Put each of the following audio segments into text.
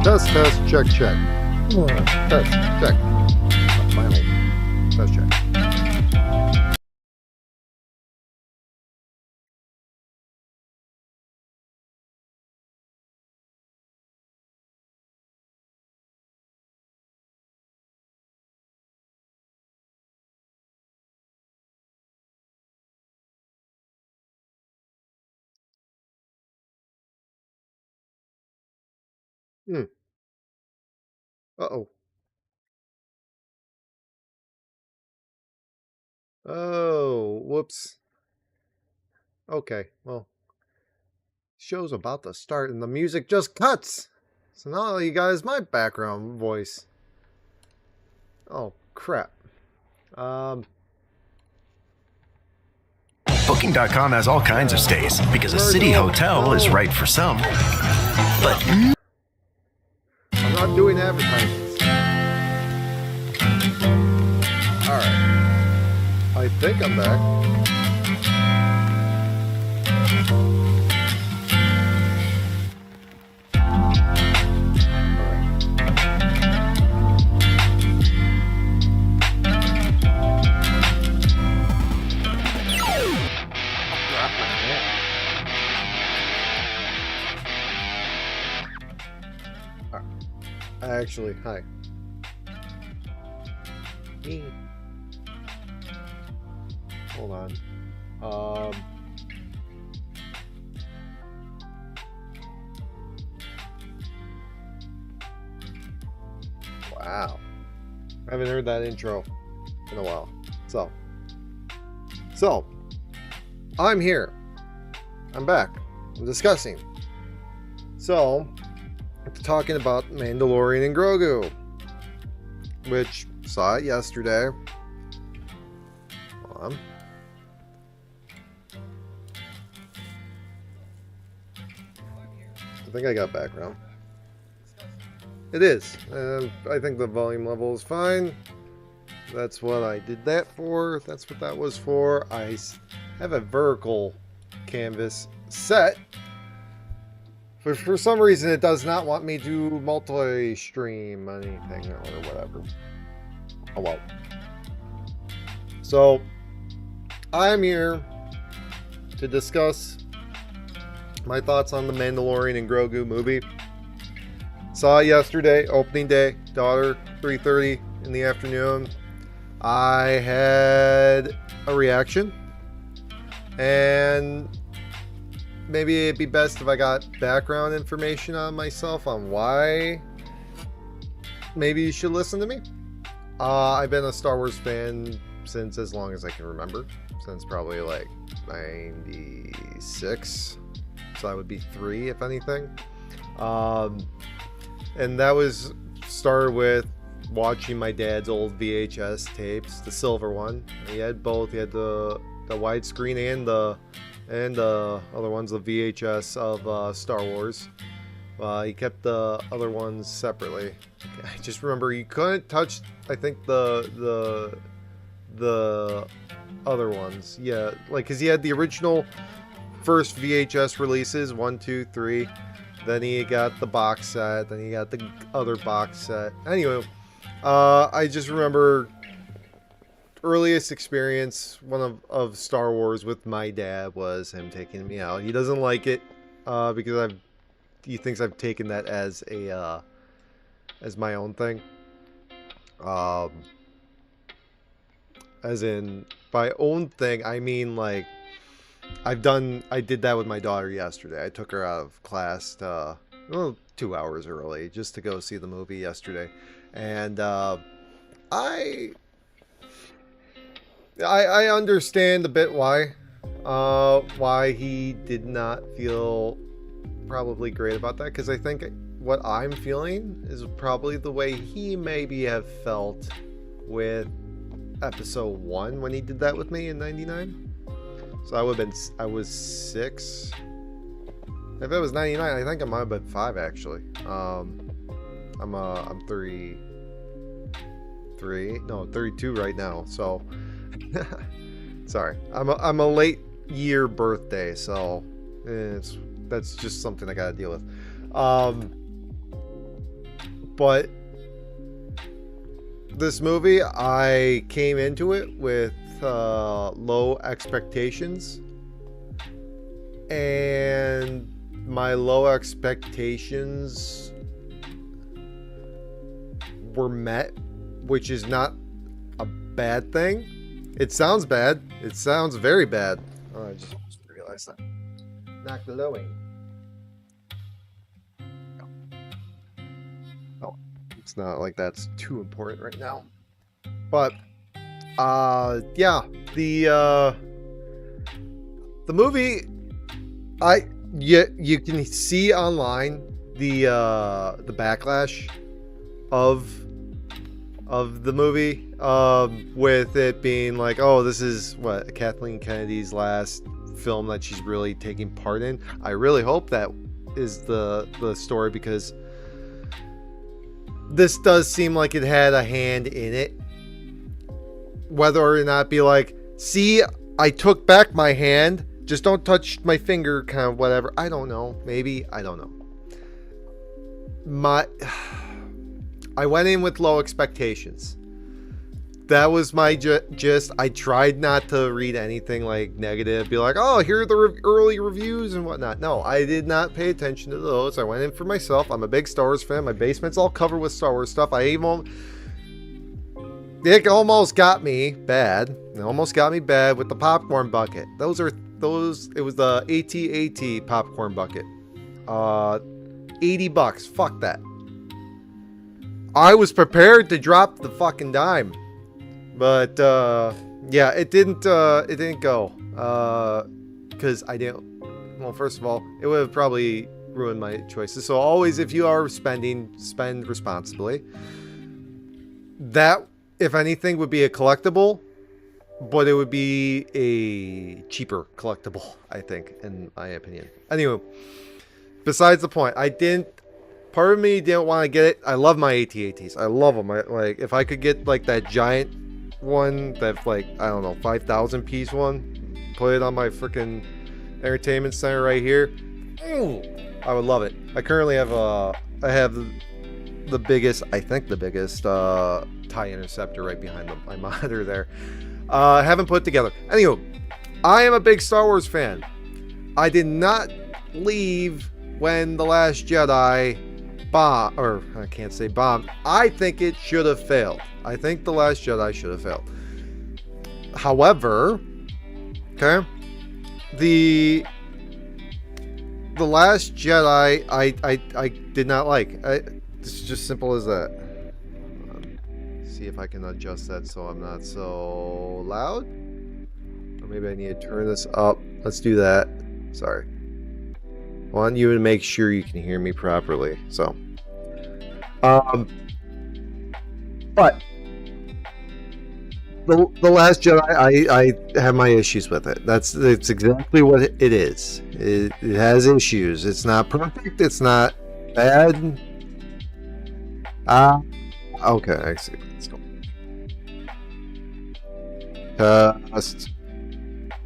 Test, check, check. Test, check. Finally. Test, check. Uh-oh. Oh, whoops. Okay, well, show's about to start and the music just cuts. So now all you got is my background voice. Oh, crap. Booking.com has all kinds of stays because a city hotel is right for some. But I'm not doing advertisements. Alright. I think I'm back. Actually, hi. Hold on. Wow. I haven't heard that intro in a while. So, I'm here. I'm back. I'm discussing. So, talking about Mandalorian and Grogu, which saw it yesterday. Hold on. I think I got background. It is. I think the volume level is fine. That's what I did that for. That's what that was for. I have a vertical canvas set. But for some reason, it does not want me to multi-stream anything or whatever. Oh well. So, I'm here to discuss my thoughts on the Mandalorian and Grogu movie. Saw it yesterday, opening day, daughter, 3:30 in the afternoon. I had a reaction, and maybe it'd be best if I got background information on myself on why maybe you should listen to me. I've been a Star Wars fan since as long as I can remember, since probably like 96, so I would be 3 if anything. And that was started with watching my dad's old VHS tapes, the silver one. He had both. He had the widescreen and the other ones, the VHS of Star Wars. He kept the other ones separately. I just remember you couldn't touch, I think, the other ones. Yeah, like, because he had the original first VHS releases, 1, 2, 3. Then he got the box set. Then he got the other box set. Anyway, I just remember earliest experience of Star Wars with my dad was him taking me out. He doesn't like it because he thinks I've taken that as a as my own thing. As in by own thing, I mean like I did that with my daughter yesterday. I took her out of class 2 hours early just to go see the movie yesterday, and I understand a bit why he did not feel probably great about that, because I think what I'm feeling is probably the way he maybe have felt with episode 1 when he did that with me in '99. So I was 6. If it was 99, I think I might have been 5 actually. I'm 33, no 32 right now. So sorry, I'm a late year birthday, so that's just something I gotta deal with. But this movie, I came into it with low expectations, and my low expectations were met, which is not a bad thing. It sounds bad. It sounds very bad. Oh, I just realized that. Not glowing. Oh, it's not like that's too important right now. But yeah, the movie, you can see online the backlash of the movie, with it being like, oh, this is what Kathleen Kennedy's last film that she's really taking part in. I really hope that is the story, because this does seem like it had a hand in it. Whether or not be like, see, I took back my hand, just don't touch my finger, kind of whatever. I don't know. Maybe. I don't know. I went in with low expectations. That was my gist. I tried not to read anything like negative, be like, oh, here are the early reviews and whatnot. No, I did not pay attention to those. I went in for myself. I'm a big Star Wars fan. My basement's all covered with Star Wars stuff. It almost got me bad. It almost got me bad with the popcorn bucket. It was the AT-AT popcorn bucket. $80. Fuck that. I was prepared to drop the fucking dime. But yeah, it didn't go. Cause I didn't, well, first of all, it would have probably ruined my choices. So always, if you are spend responsibly. That, if anything, would be a collectible, but it would be a cheaper collectible, I think, in my opinion. Anyway, besides the point, part of me didn't want to get it. I love my AT-ATs. I love them. Like, if I could get like that giant one, that like, I don't know, 5,000 piece one, put it on my freaking entertainment center right here, I would love it. I currently have I have the biggest, I think the biggest TIE interceptor right behind my monitor there. I haven't put it together. Anyway, I am a big Star Wars fan. I did not leave when The Last Jedi bomb, or I can't say bomb. I think it should have failed. I think The Last Jedi should have failed. However, okay, the Last Jedi, I did not like. It's just simple as that. See if I can adjust that so I'm not so loud. Or maybe I need to turn this up. Let's do that. Sorry. I want you to make sure you can hear me properly. So, but the Last Jedi, I have my issues with it. It's exactly what it is. It has issues. It's not perfect. It's not bad. Okay, I see. Let's go. Test.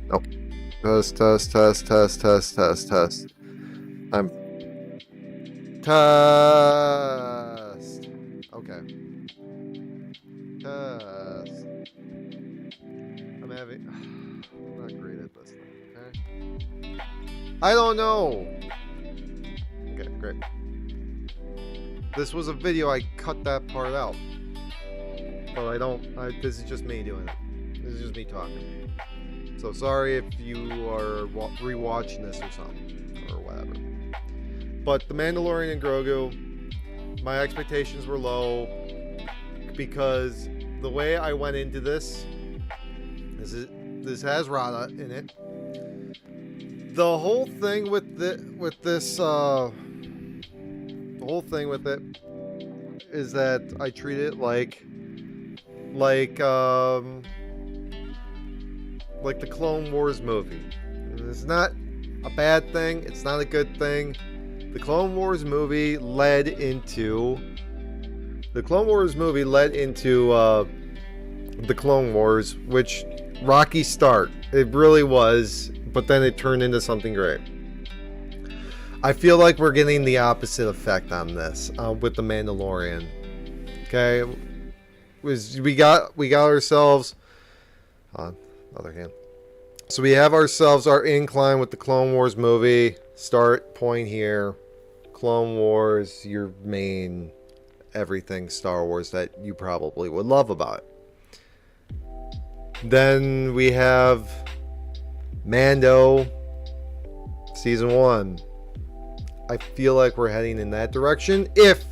Nope. Test. I'm test. Okay. Test. I'm not great at this thing, okay? I don't know. Okay, great. This was a video, I cut that part out. But this is just me doing it. This is just me talking. So sorry if you are rewatching this or something, or whatever. But The Mandalorian and Grogu, my expectations were low, because the way I went into this has Rada in it. The whole thing with this, the whole thing with it is that I treat it like like the Clone Wars movie. It's not a bad thing. It's not a good thing. The Clone Wars movie led into the Clone Wars, which rocky start. It really was, but then it turned into something great. I feel like we're getting the opposite effect on this with the Mandalorian. Okay, we got ourselves. On the other hand, so we have ourselves our incline with the Clone Wars movie. Start point here. Clone Wars, your main everything Star Wars that you probably would love about it. Then we have Mando season 1. I feel like we're heading in that direction if,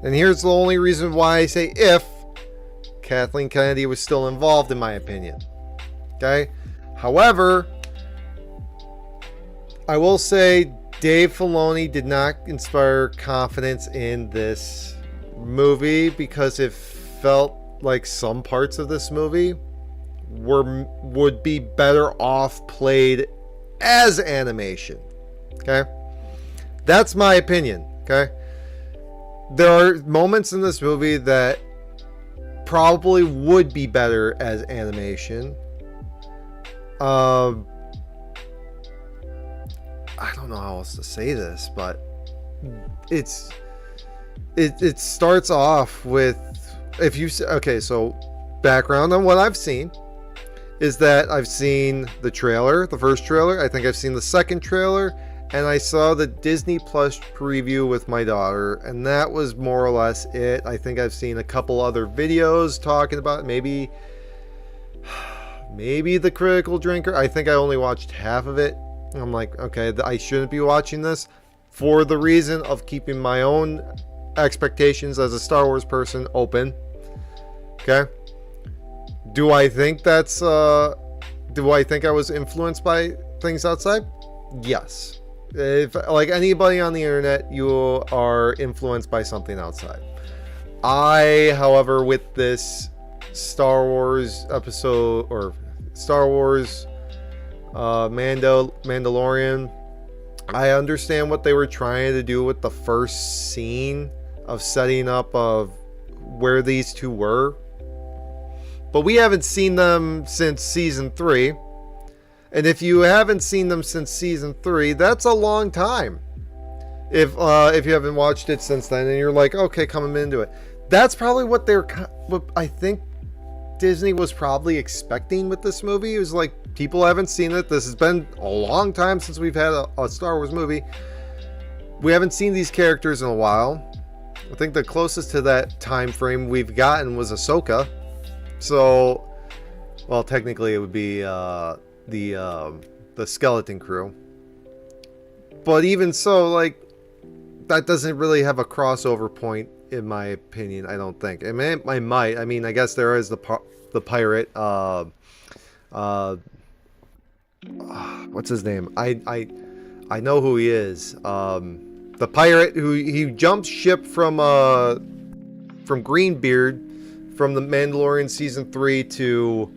and here's the only reason why I say if, Kathleen Kennedy was still involved, in my opinion. Okay? However, I will say Dave Filoni did not inspire confidence in this movie because it felt like some parts of this movie would be better off played as animation. Okay? That's my opinion. Okay? There are moments in this movie that probably would be better as animation. I don't know how else to say this, but it starts off with, so background on what I've seen is that I've seen the trailer, the first trailer. I think I've seen the second trailer, and I saw the Disney Plus preview with my daughter, and that was more or less it. I think I've seen a couple other videos talking about maybe The Critical Drinker. I think I only watched half of it. I'm like, okay, I shouldn't be watching this for the reason of keeping my own expectations as a Star Wars person open. Okay. Do I think I was influenced by things outside? Yes. If, like anybody on the internet, you are influenced by something outside. I, however, with this Star Wars episode, or Star Wars Mandalorian, I understand what they were trying to do with the first scene of setting up of where these two were, but we haven't seen them since season 3, and if you haven't seen them since season 3, that's a long time. If you haven't watched it since then, and you're like, okay, coming into it, that's probably what I think Disney was probably expecting with this movie. It was like, people haven't seen it. This has been a long time since we've had a Star Wars movie. We haven't seen these characters in a while. I think the closest to that time frame we've gotten was Ahsoka. So, well, technically it would be the Skeleton Crew. But even so, like, that doesn't really have a crossover point, in my opinion. I don't think. I mean, I might. I mean, I guess there is the pirate. What's his name? I know who he is. The pirate who he jumped ship from Greenbeard from the Mandalorian season 3 to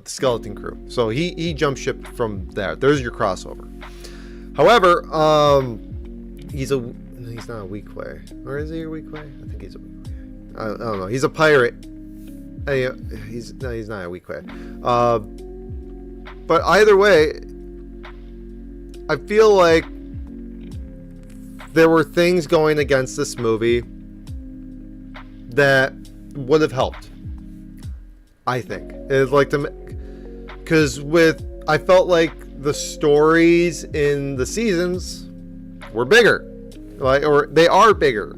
Skeleton Crew. So he jumped ship from there. There's your crossover. However, he's not a weak way. Or is he a weak way? I think he's a weak way. I don't know. He's a pirate. He's not a weak way. But either way, I feel like there were things going against this movie that would have helped. I think it's like because I felt like the stories in the seasons were bigger, or they are bigger,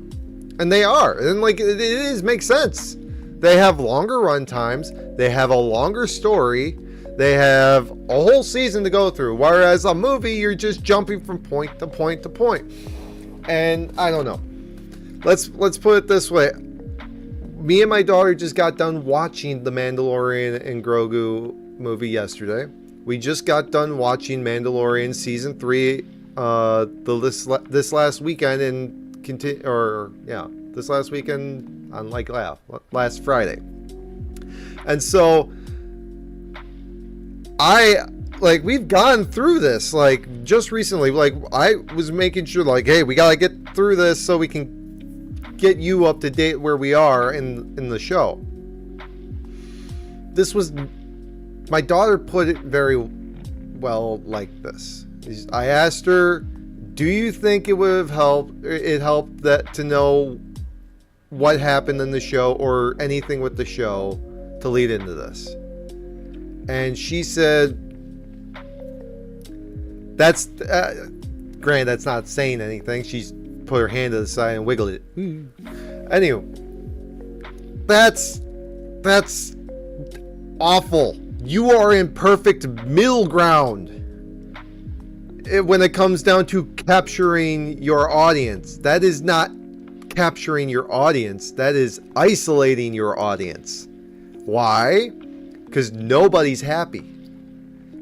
and they are, and like it makes sense. They have longer run times. They have a longer story. They have a whole season to go through. Whereas a movie, you're just jumping from point to point to point. And I don't know. Let's put it this way. Me and my daughter just got done watching the Mandalorian and Grogu movie yesterday. We just got done watching Mandalorian season 3 this last weekend, and this last weekend on last Friday. And so we've gone through this, like, just recently. Like, I was making sure, like, hey, we gotta get through this so we can get you up to date where we are in the show. This was, my daughter put it very well like this. I asked her, do you think it would have helped that to know what happened in the show or anything with the show to lead into this? And she said, that's granted, that's not saying anything. She's put her hand to the side and wiggled it. Anyway, that's awful. You are in perfect middle ground when it comes down to capturing your audience. That is not capturing your audience. That is isolating your audience. Why? Because nobody's happy.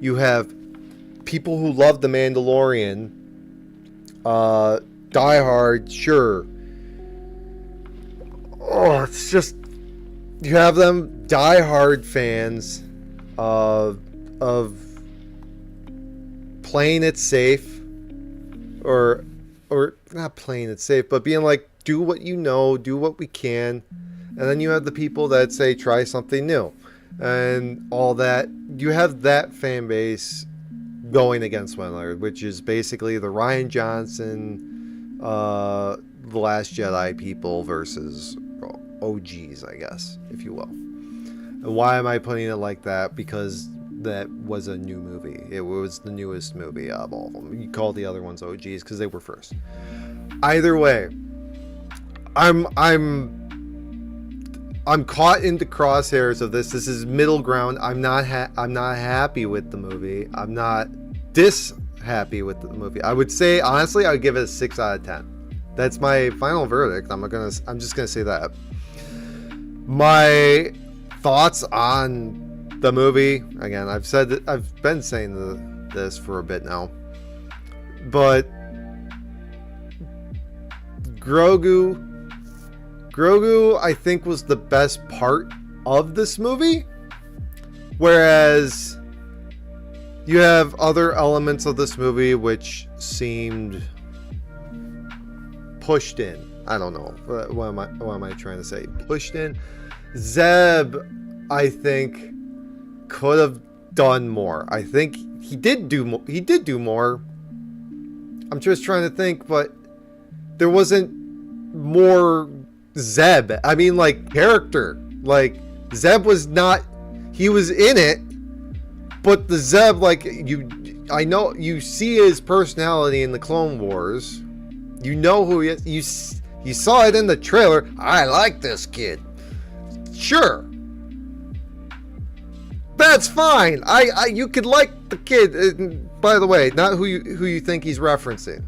You have people who love The Mandalorian, Die Hard, sure. Oh, it's just, you have them Die Hard fans of playing it safe, or not playing it safe, but being like, do what you know, do what we can. And then you have the people that say try something new and all that. You have that fan base going against one another, which is basically the Rian Johnson, The Last Jedi people versus OGs, I guess, if you will. And why am I putting it like that? Because that was a new movie. It was the newest movie of all of them. You call the other ones OGs because they were first. Either way, I'm caught into crosshairs of this. This is middle ground. I'm not happy with the movie. I'm not happy with the movie. I would say, honestly, I would give it a 6 out of 10. That's my final verdict. I'm just gonna say that. My thoughts on the movie, again, I've been saying this for a bit now, but Grogu, I think, was the best part of this movie, whereas you have other elements of this movie which seemed pushed in. I don't know. What am I trying to say? Pushed in. Zeb, I think, could have done more. I think he did do more. I'm just trying to think, but there wasn't more Zeb. I mean, like, character. Like, Zeb was not, he was in it, but the Zeb, like, I know you see his personality in the Clone Wars. You know who he is. You saw it in the trailer. I like this kid. Sure. That's fine. You could like the kid. By the way, not who you think he's referencing.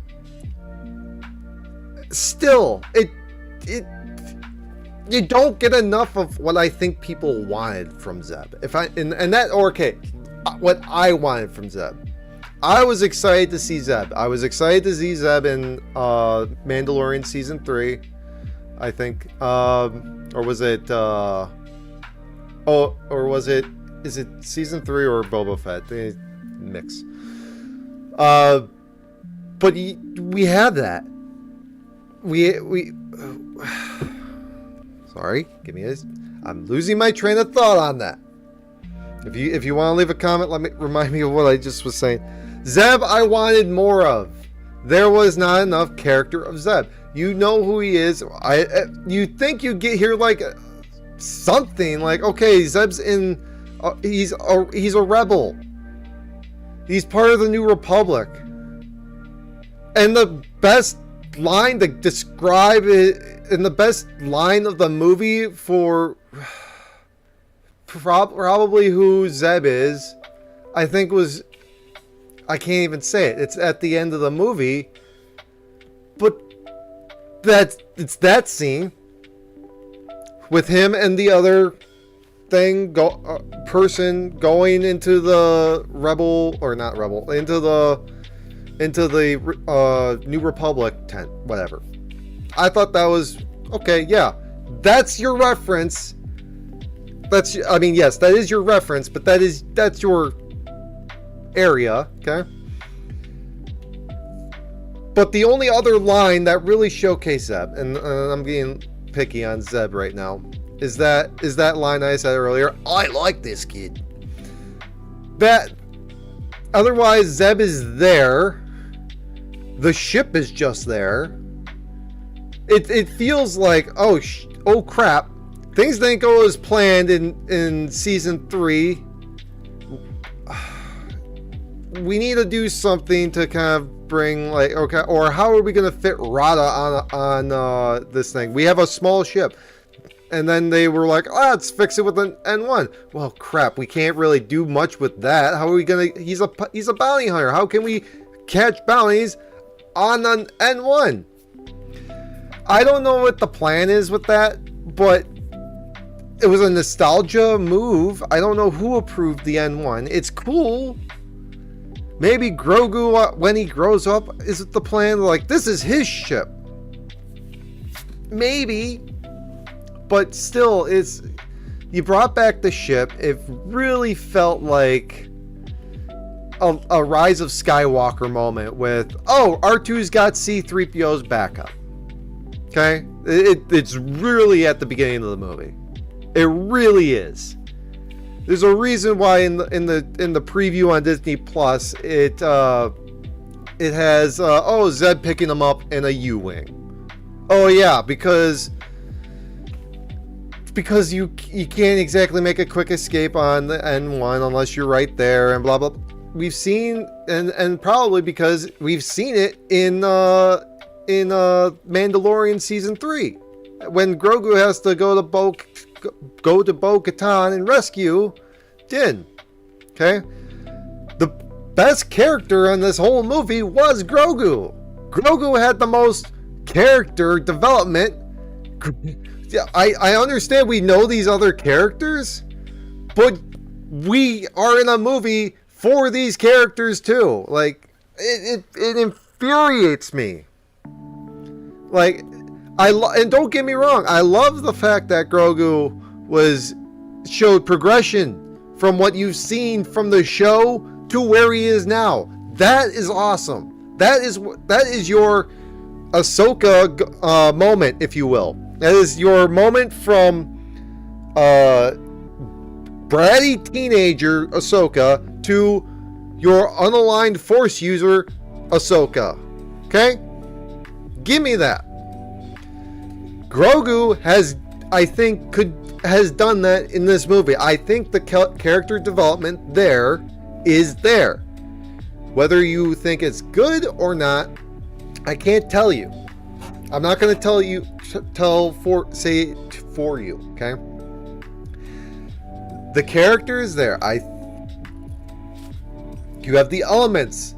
Still, you don't get enough of what I think people wanted from Zeb. What I wanted from Zeb. I was excited to see Zeb. I was excited to see Zeb in Mandalorian season 3, I think. Or was it? Is it season 3 or Boba Fett? They mix. But we had that. We. Sorry, give me this. I'm losing my train of thought on that. If you want to leave a comment, remind me of what I just was saying. Zeb, I wanted more of. There was not enough character of Zeb. You know who he is. You think you get here like something like, okay, Zeb's in. He's a rebel. He's part of the New Republic. And the best line to describe it, and the best line of the movie for probably who Zeb is, I think was, I can't even say it. It's at the end of the movie, but it's that scene with him and the other person going into the into the New Republic tent, whatever. I thought that was okay. Yeah, that's your reference. Yes, that is your reference, but that's your area, okay? But the only other line that really showcased Zeb, and I'm being picky on Zeb right now, is that line I said earlier, I like this kid. That, otherwise, Zeb is there. The ship is just there. It feels like, oh crap, things didn't go as planned in season 3. We need to do something to kind of bring, like, okay, or how are we going to fit Rada on this thing? We have a small ship. And then they were like, oh, let's fix it with an N1. Well, crap, we can't really do much with that. How are we going to... He's a bounty hunter. How can we catch bounties on an N1? I don't know what the plan is with that, but it was a nostalgia move. I don't know who approved the N1. It's cool. Maybe Grogu, when he grows up, is it the plan? Like, this is his ship. Maybe. But still, you brought back the ship. It really felt like a Rise of Skywalker moment with, oh, R2's got C-3PO's backup. Okay? It's really at the beginning of the movie. It really is. There's a reason why in the preview on Disney Plus it has Zeb picking him up in a U-wing. Oh yeah, because you can't exactly make a quick escape on the N1 unless you're right there and blah blah. We've seen and probably because we've seen it in Mandalorian season 3 when Grogu has to go to Bo-Katan and rescue Din. Okay, the best character in this whole movie was Grogu. Grogu had the most character development. Yeah, I understand we know these other characters, but we are in a movie for these characters too. Like, it infuriates me. Like, and don't get me wrong, I love the fact that Grogu showed progression from what you've seen from the show to where he is now. That is awesome. That is your Ahsoka moment, if you will. That is your moment from bratty teenager Ahsoka to your unaligned Force user Ahsoka. Okay? Give me that. Grogu has done that in this movie. I think the character development there is there. Whether you think it's good or not, I can't tell you. I'm not going to say it for you, okay? The character is there. You have the elements.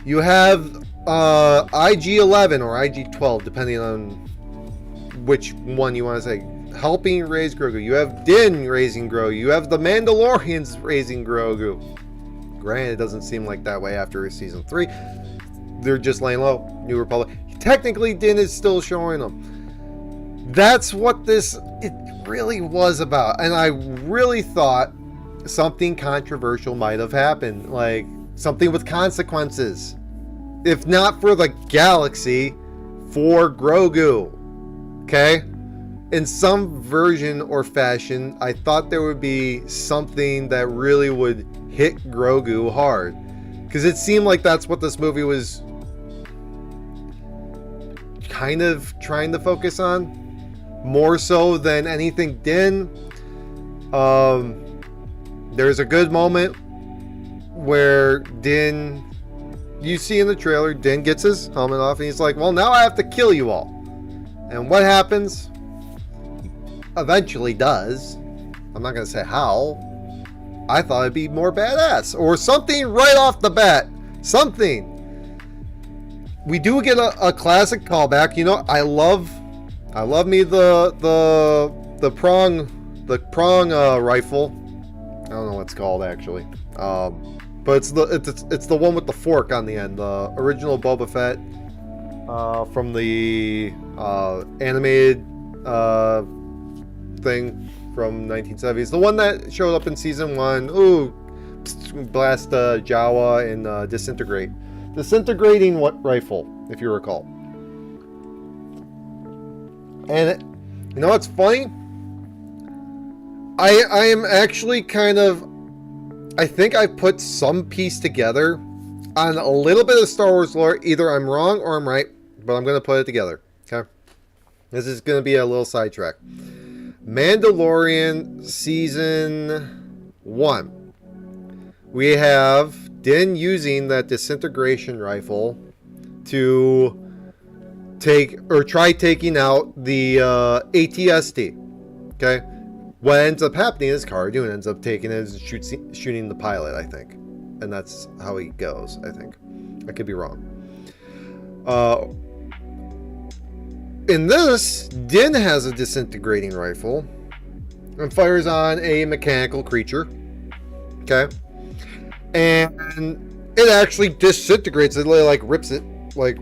You have IG-11 or IG-12, depending on which one you want to say. Helping raise Grogu. You have Din raising Grogu. You have the Mandalorians raising Grogu. Granted, it doesn't seem like that way after season 3. They're just laying low. New Republic. Technically, Din is still showing them. That's what it really was about. And I really thought something controversial might have happened. Like, something with consequences. If not for the galaxy, for Grogu. Okay? In some version or fashion, I thought there would be something that really would hit Grogu hard. Because it seemed like that's what this movie was kind of trying to focus on. More so than anything Din. There's a good moment where Din, you see in the trailer, Din gets his helmet off and he's like, well, now I have to kill you all. And what happens? Eventually does. I'm not going to say how. I thought it'd be more badass or something right off the bat. Something. We do get a classic callback. You know, I love me the prong rifle. I don't know what it's called actually. But it's the one with the fork on the end. The original Boba Fett from the animated thing from 1970s. The one that showed up in season 1. Ooh, blast Jawa and disintegrate. Disintegrating rifle, if you recall. And you know what's funny? I am actually kind of... I think I put some piece together on a little bit of Star Wars lore. Either I'm wrong or I'm right, but I'm going to put it together. Okay? This is going to be a little sidetrack. Mandalorian Season 1. We have Din using that disintegration rifle to try taking out the ATST. Okay? What ends up happening is Cara Dune ends up taking it and shooting the pilot, I think. And that's how he goes, I think. I could be wrong. In this, Din has a disintegrating rifle and fires on a mechanical creature. Okay? And it actually disintegrates it, like rips it. Like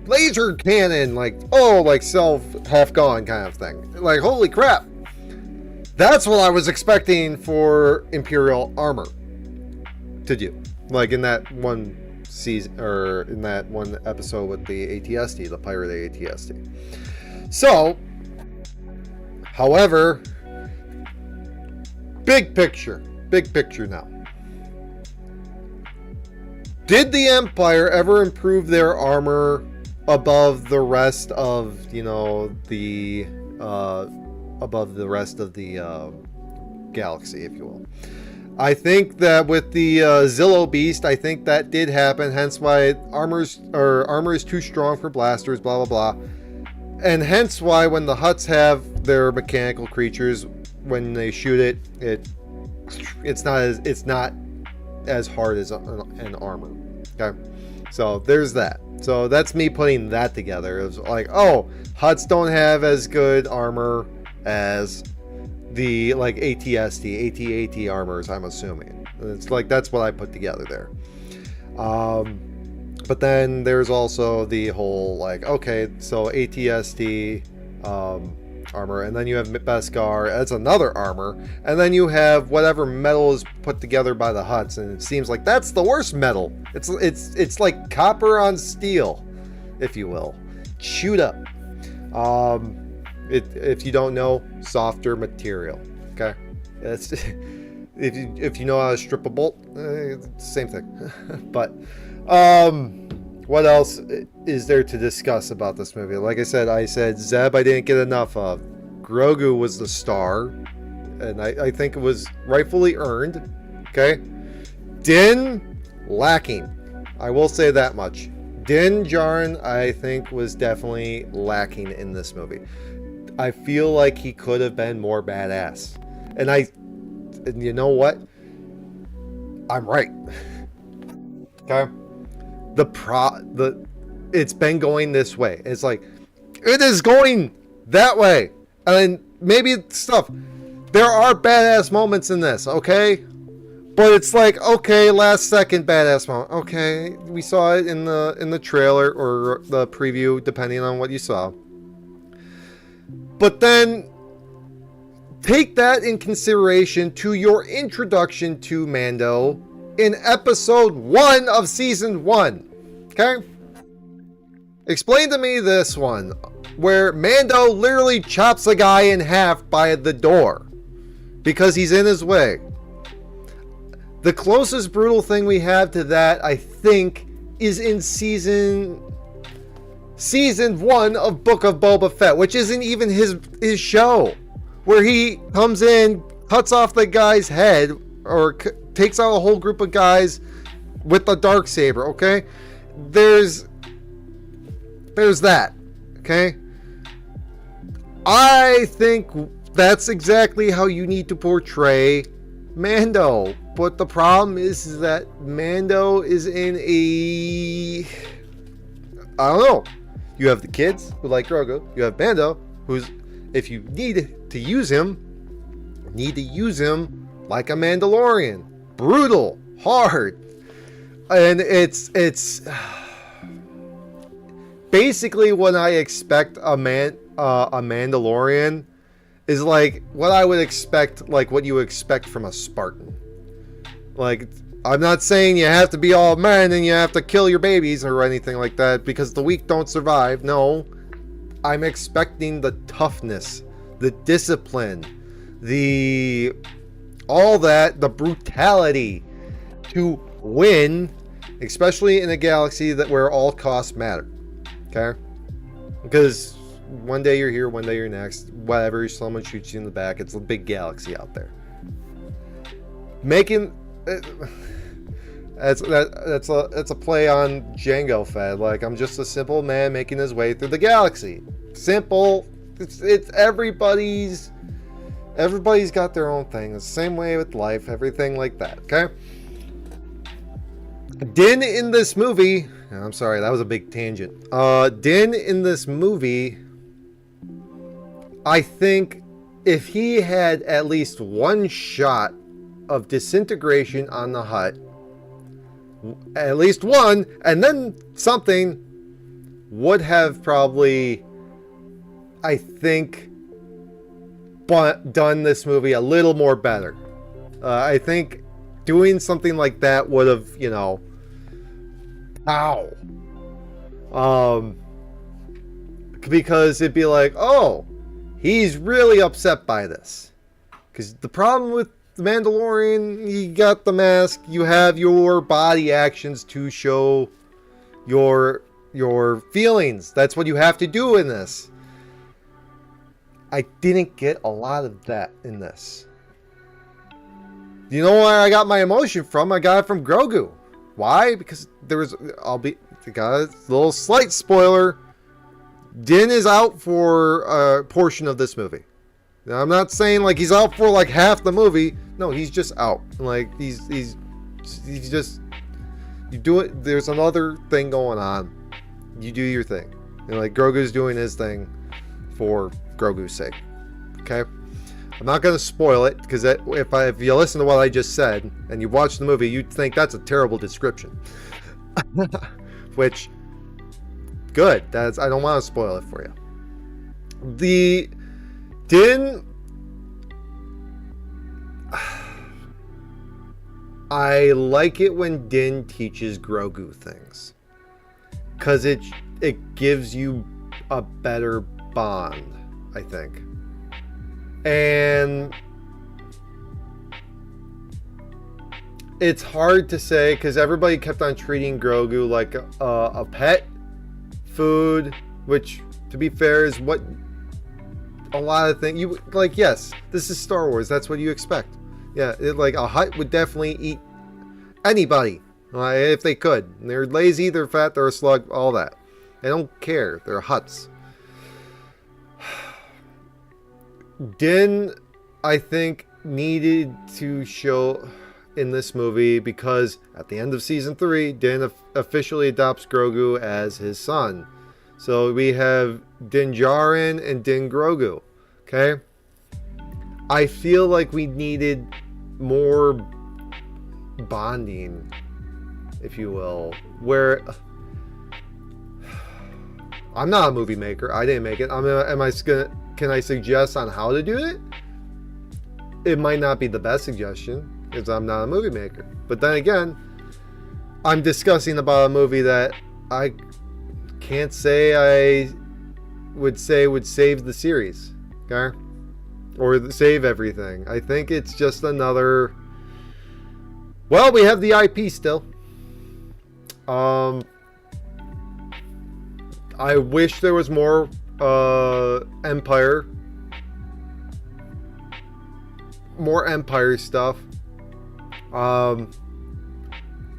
laser cannon, like self half gone kind of thing. Like, holy crap. That's what I was expecting for Imperial armor to do. Like in that one season, or in that one episode with the ATST, the pirate ATST. So, however, big picture now. Did the Empire ever improve their armor above the rest of, the galaxy, if you will? I think that with the Zillo Beast, I think that did happen. Hence why armor is too strong for blasters, blah blah blah, and hence why when the Hutts have their mechanical creatures, when they shoot it's not as hard as an armor. Okay, so there's that. So that's me putting that together. It was like, oh, Hutts don't have as good armor as the ATST, AT-AT armors, I'm assuming. It's like, that's what I put together there. But then there's also the whole okay, so ATST armor, and then you have Beskar, that's another armor, and then you have whatever metal is put together by the Hutts, and it seems like that's the worst metal. It's like copper on steel, if you will. Chewed up. If you don't know, softer material. Okay, it's if you know how to strip a bolt, same thing. But what else is there to discuss about this movie? Like I said Zeb I didn't get enough of. Grogu was the star, and I think it was rightfully earned. Okay, Din lacking. I will say that much. Din Djarin, I think, was definitely lacking in this movie. I feel like he could have been more badass. And you know what? I'm right. Okay? It's been going this way. It's like, it is going that way. And maybe stuff. There are badass moments in this, okay? But it's like, okay, last second badass moment. Okay, we saw it in the trailer or the preview, depending on what you saw. But then take that in consideration to your introduction to Mando in episode 1 of season 1. Okay? Explain to me this one, where Mando literally chops a guy in half by the door because he's in his way. The closest brutal thing we have to that, I think, is in season 1 of Book of Boba Fett, which isn't even his show, where he comes in, cuts off the guy's head, or takes out a whole group of guys with the Darksaber. Okay, there's that. Okay, I think that's exactly how you need to portray Mando. But the problem is that Mando is in a... I don't know. You have the kids who like Grogu. You have Mando, who's... If you need to use him like a Mandalorian. Brutal. Hard. And it's basically what I expect a Mandalorian is like what I would expect, like what you would expect from a Spartan. Like, I'm not saying you have to be all men and you have to kill your babies or anything like that because the weak don't survive. No, I'm expecting the toughness, the discipline, all that, the brutality to win, especially in a galaxy where all costs matter. Okay? Because one day you're here, one day you're next. Whatever, someone shoots you in the back. It's a big galaxy out there. Making that's a play on Jango Fett. Like, I'm just a simple man making his way through the galaxy. Simple. It's everybody's got their own thing. It's the same way with life, everything like that. Okay. Din in this movie. I'm sorry, that was a big tangent. Din in this movie, I think if he had at least one shot of disintegration on the hut, at least one, and then something would have probably, I think, done this movie a little more better. I think doing something like that would have, because it'd be like, oh, he's really upset by this. Because the problem with the Mandalorian, you got the mask, you have your body actions to show your feelings. That's what you have to do in this. I didn't get a lot of that in this. You know where I got my emotion from? I got it from Grogu. Why? Because got a little slight spoiler. Din is out for a portion of this movie. Now, I'm not saying like he's out for like half the movie. No, he's just out. Like he's just, you do it. There's another thing going on. You do your thing. And like Grogu's doing his thing for Grogu's sake. Okay. I'm not going to spoil it because if you listen to what I just said and you watch the movie, you'd think that's a terrible description. Which, good. I don't want to spoil it for you. The Din, I like it when Din teaches Grogu things because it gives you a better bond, I think. And it's hard to say because everybody kept on treating Grogu like a pet food, which, to be fair, is what a lot of things you like. Yes, this is Star Wars. That's what you expect. Yeah, like a Hutt would definitely eat anybody if they could. They're lazy, they're fat, they're a slug, all that. They don't care. They're Hutts. Din, I think, needed to show in this movie because at the end of season 3, Din officially adopts Grogu as his son. So we have Din Djarin and Din Grogu. Okay? I feel like we needed more bonding, if you will, where I'm not a movie maker. I didn't make it. Can I suggest on how to do it? It might not be the best suggestion because I'm not a movie maker. But then again, I'm discussing about a movie that I can't say I would save the series, okay? Or save everything. I think it's just another. Well, we have the IP still. I wish there was more Empire stuff,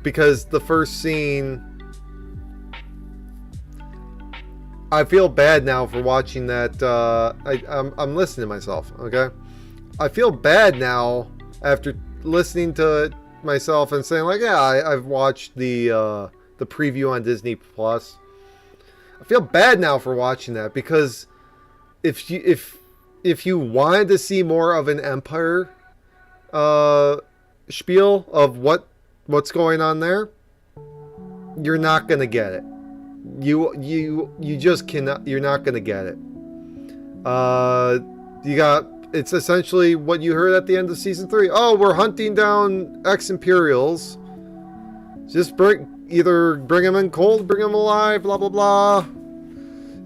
because the first scene, I feel bad now for watching that. I'm listening to myself. Okay, I feel bad now after listening to myself and saying like, yeah, I've watched the preview on Disney Plus. I feel bad now for watching that because if you wanted to see more of an Empire spiel of what's going on there, you're not gonna get it. You just cannot. You're not gonna get it. You got it's essentially what you heard at the end of season 3. Oh, we're hunting down ex-Imperials. Just either bring them in cold, bring them alive, blah, blah, blah.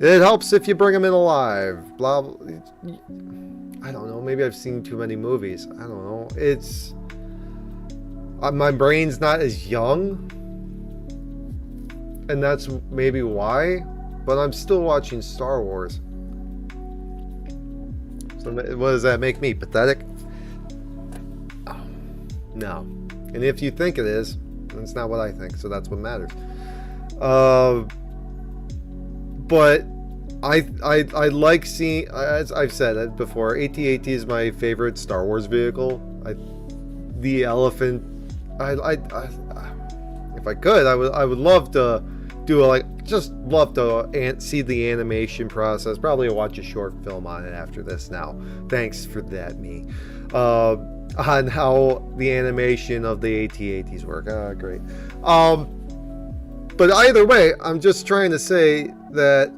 It helps if you bring them in alive, blah, blah. I don't know. Maybe I've seen too many movies. I don't know. It's... my brain's not as young. And that's maybe why. But I'm still watching Star Wars. So what does that make me? Pathetic? Oh, no. And if you think it is, that's not what I think. So that's what matters. But I like seeing, as I've said it before, AT-AT is my favorite Star Wars vehicle. The elephant. If I could, I would love to do just love to see the animation process. Probably watch a short film on it after this. Now, thanks for that, me. On how the animation of the AT-ATs work. Great. But either way, I'm just trying to say that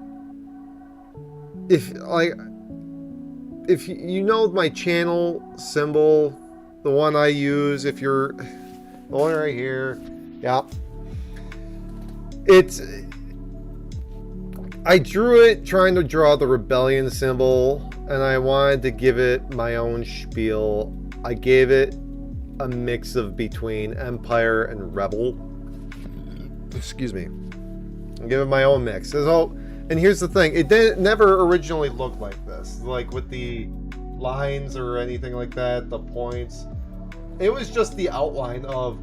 if you know my channel symbol, the one I use, if you're the one right here, yeah, I drew it trying to draw the rebellion symbol, and I wanted to give it my own spiel. I gave it a mix of between Empire and Rebel. Excuse me. I give it my own mix. So, and here's the thing: it never originally looked like this, like with the lines or anything like that, the points. It was just the outline of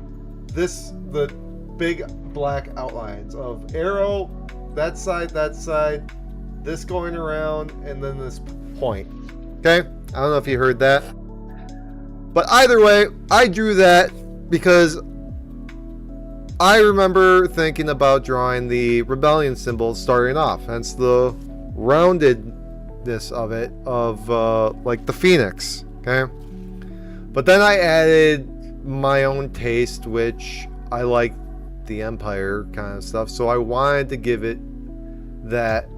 this, the big black outlines of arrow, that side, this going around, and then this point. Okay? I don't know if you heard that. But either way, I drew that because I remember thinking about drawing the rebellion symbol starting off, hence the roundedness of it, of like the phoenix. Okay? But then I added my own taste, which I like the Empire kind of stuff, so I wanted to give it that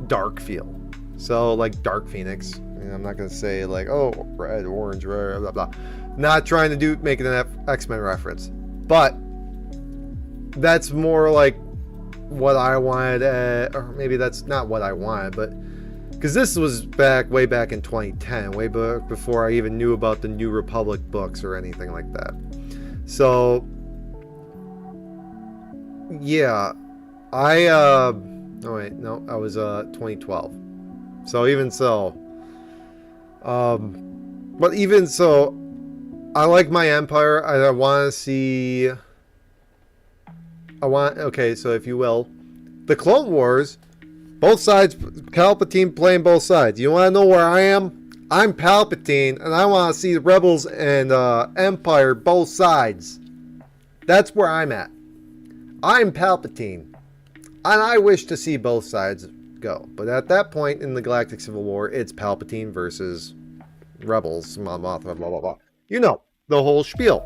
dark feel. So like Dark Phoenix. I'm not gonna say like, oh, red, orange, red, blah blah. Not trying to make it an X-Men reference, but that's more like what I wanted, or maybe that's not what I wanted, but because this was way back in 2010, way before I even knew about the New Republic books or anything like that. So yeah, oh wait, no, I was 2012. So even so, but even so, I like my Empire. I want to see. Okay, so if you will, the Clone Wars, both sides, Palpatine playing both sides. You want to know where I am? I'm Palpatine, and I want to see the Rebels and Empire both sides. That's where I'm at. I'm Palpatine, and I wish to see both sides go. But at that point in the Galactic Civil War, it's Palpatine versus Rebels, Mothra, blah blah blah. You know the whole spiel.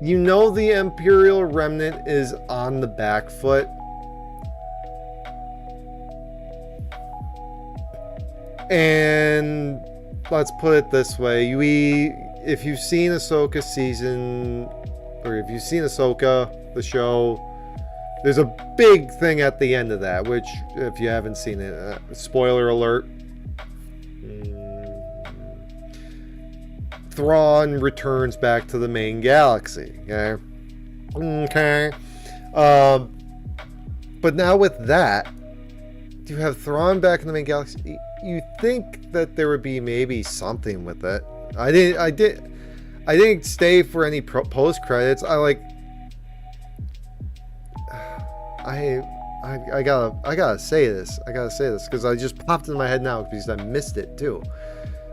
You know the Imperial remnant is on the back foot. And let's put it this way. If you've seen Ahsoka season, or if you've seen Ahsoka, the show, there's a big thing at the end of that, which, if you haven't seen it, spoiler alert, Thrawn returns back to the main galaxy. Okay. But now with that, you have Thrawn back in the main galaxy. You think that there would be maybe something with it. I didn't stay for any post credits. I gotta say this. Because I just popped in my head now because I missed it too.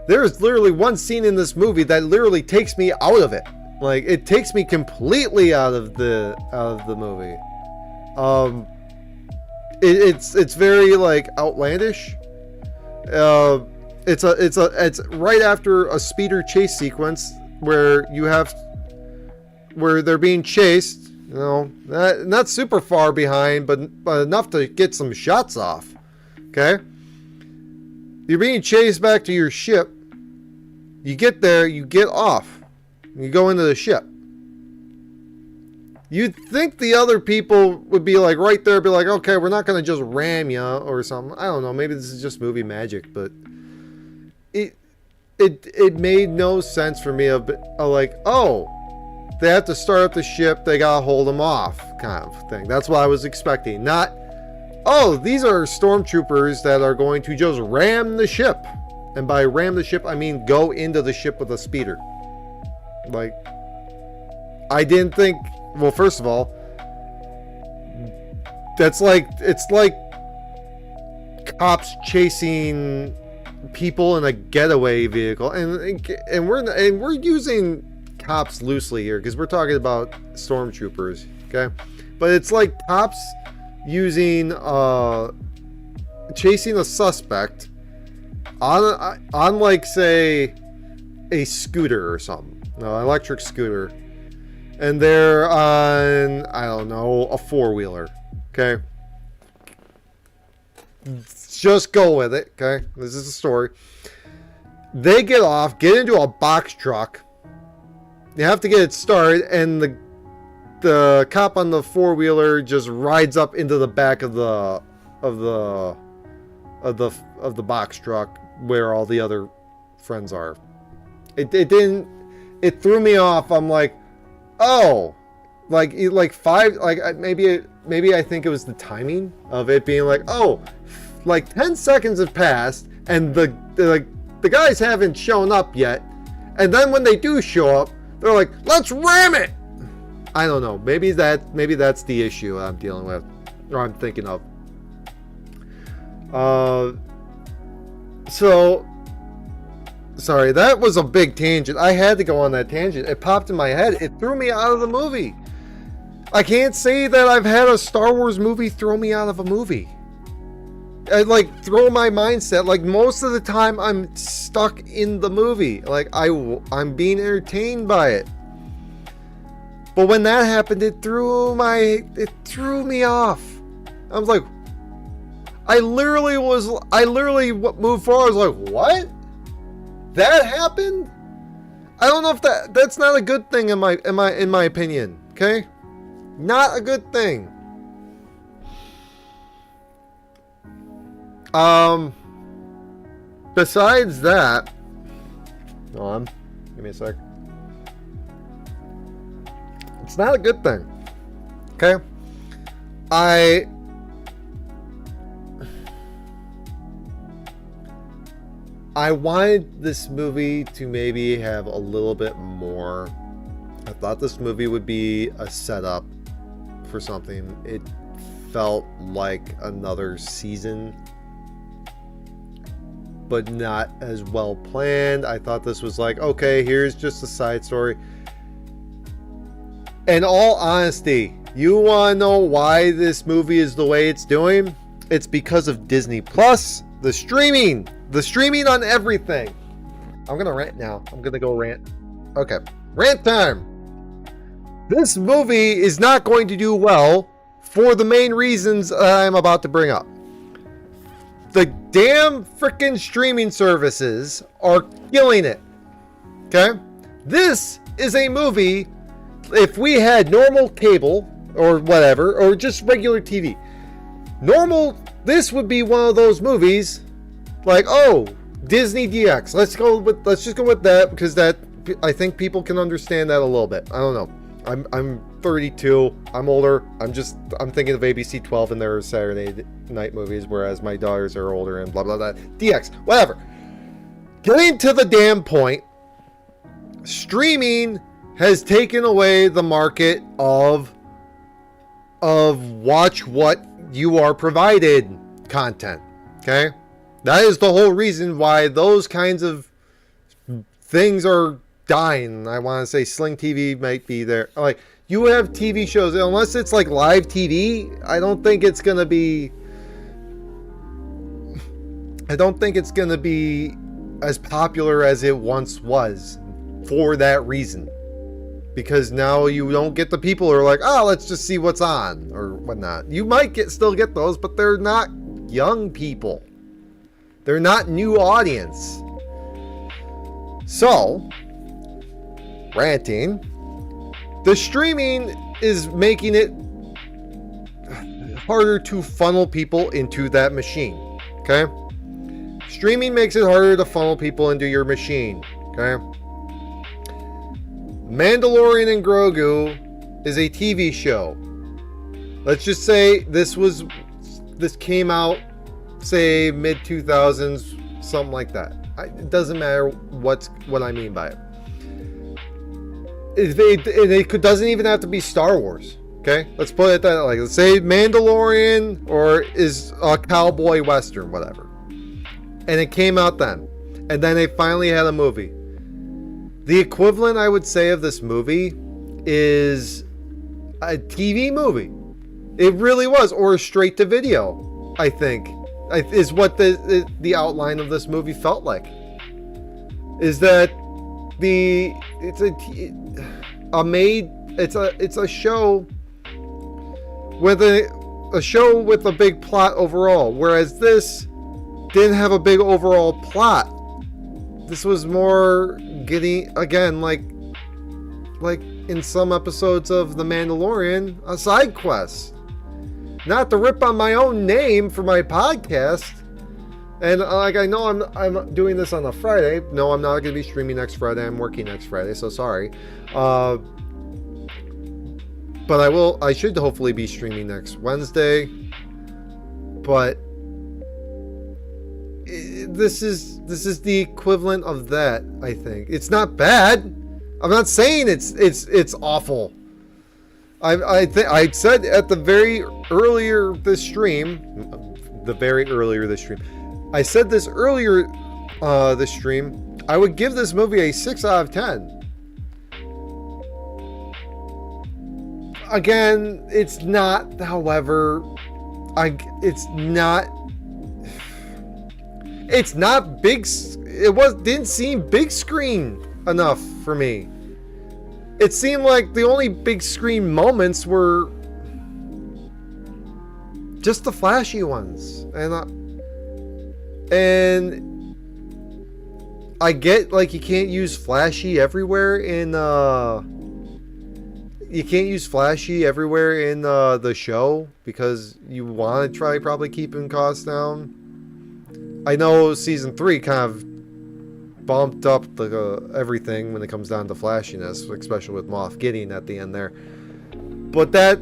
There's literally one scene in this movie that literally takes me out of it. Like, it takes me completely out of the movie. It's very like outlandish. It's right after a speeder chase sequence where they're being chased. You know, not super far behind, but enough to get some shots off. Okay? You're being chased back to your ship. You get there, you get off. You go into the ship. You'd think the other people would be like right there, be like, okay, we're not going to just ram you or something. I don't know. Maybe this is just movie magic, but it made no sense for me of like, oh, they have to start up the ship, they gotta hold them off kind of thing. That's what I was expecting. Not, oh, these are stormtroopers that are going to just ram the ship. And by ram the ship, I mean go into the ship with a speeder. Like, I didn't think, well, first of all, it's like cops chasing people in a getaway vehicle, and we're using cops loosely here because we're talking about stormtroopers, okay? But it's like cops using chasing a suspect on like, say, a scooter or something, an electric scooter, and they're on, I don't know, a four-wheeler, okay? Just go with it, okay? This is the story. They get off, get into a box truck. You have to get it started, and the cop on the four-wheeler just rides up into the back of the box truck where all the other friends are. It threw me off. I'm like, oh, like five, like maybe I think it was the timing of it being like, oh, like 10 seconds have passed and the guys haven't shown up yet, and then when they do show up, they're like, let's ram it. I don't know. Maybe that's the issue I'm dealing with, or I'm thinking of. So sorry, that was a big tangent. I had to go on that tangent. It popped in my head. It threw me out of the movie. I can't say that I've had a Star Wars movie throw me out of a movie. I like throw my mindset. Like most of the time I'm stuck in the movie. Like I'm being entertained by it. But when that happened, it threw me off. I was like, I literally moved forward. I was like, what? That happened? I don't know if that's not a good thing in my opinion. Okay? Not a good thing. Besides that, hold on, give me a sec. It's not a good thing. Okay? I wanted this movie to maybe have a little bit more. I thought this movie would be a setup for something. It felt like another season, but not as well planned. I thought this was like, okay, here's just a side story. In all honesty, you want to know why this movie is the way it's doing? It's because of Disney Plus, the streaming on everything. I'm gonna rant now. I'm gonna go rant. Okay, rant time. This movie is not going to do well for the main reasons I'm about to bring up. The damn freaking streaming services are killing it. Okay? This is a movie, if we had normal cable or whatever, or just regular TV, this would be one of those movies like, oh, Disney DX. Let's just go with that, because that, I think people can understand that a little bit. I don't know. I'm 32. I'm older. I'm thinking of ABC 12 and their Saturday night movies, whereas my daughters are older and blah blah blah. DX, whatever. Getting to the damn point, streaming has taken away the market of watch what you are provided content. Okay? That is the whole reason why those kinds of things are dying. I want to say Sling TV might be there. Like, you have TV shows, unless it's like live TV, I don't think it's going to be as popular as it once was, for that reason. because now you don't get the people who are like, oh, let's just see what's on or whatnot. You might still get those, but they're not young people. They're not new audience. So, ranting, the streaming is making it harder to funnel people into that machine. Okay? Streaming makes it harder to funnel people into your machine. Okay? Mandalorian and Grogu is a TV show. Let's just say this came out, say, mid-2000s, something like that. It doesn't matter what I mean by it. It doesn't even have to be Star Wars. Okay, let's put it that like, let's say Mandalorian or is a cowboy western, whatever. And it came out then, and then they finally had a movie. The equivalent, I would say, of this movie is a TV movie. It really was, or straight to video. I think is what the outline of this movie felt like. Is that it's a show with a show with a big plot overall, whereas this didn't have a big overall plot. This was more getting, again, like in some episodes of The Mandalorian, a side quest. Not to rip on my own name for my podcast. And like, I know I'm doing this on a Friday. No, I'm not going to be streaming next Friday. I'm working next Friday, so sorry. But I should hopefully be streaming next Wednesday. But this is the equivalent of that, I think. It's not bad. I'm not saying it's awful. I said at the very earlier this stream. I said this earlier this stream. I would give this movie a 6 out of 10. Again, it's not, however, it's not big. Didn't seem big screen enough for me. It seemed like the only big screen moments were just the flashy ones, and I get, like, you can't use flashy everywhere in the show because you want to try probably keeping costs down. I know season 3 kind of bumped up everything when it comes down to flashiness, especially with Moff Gideon at the end there. But that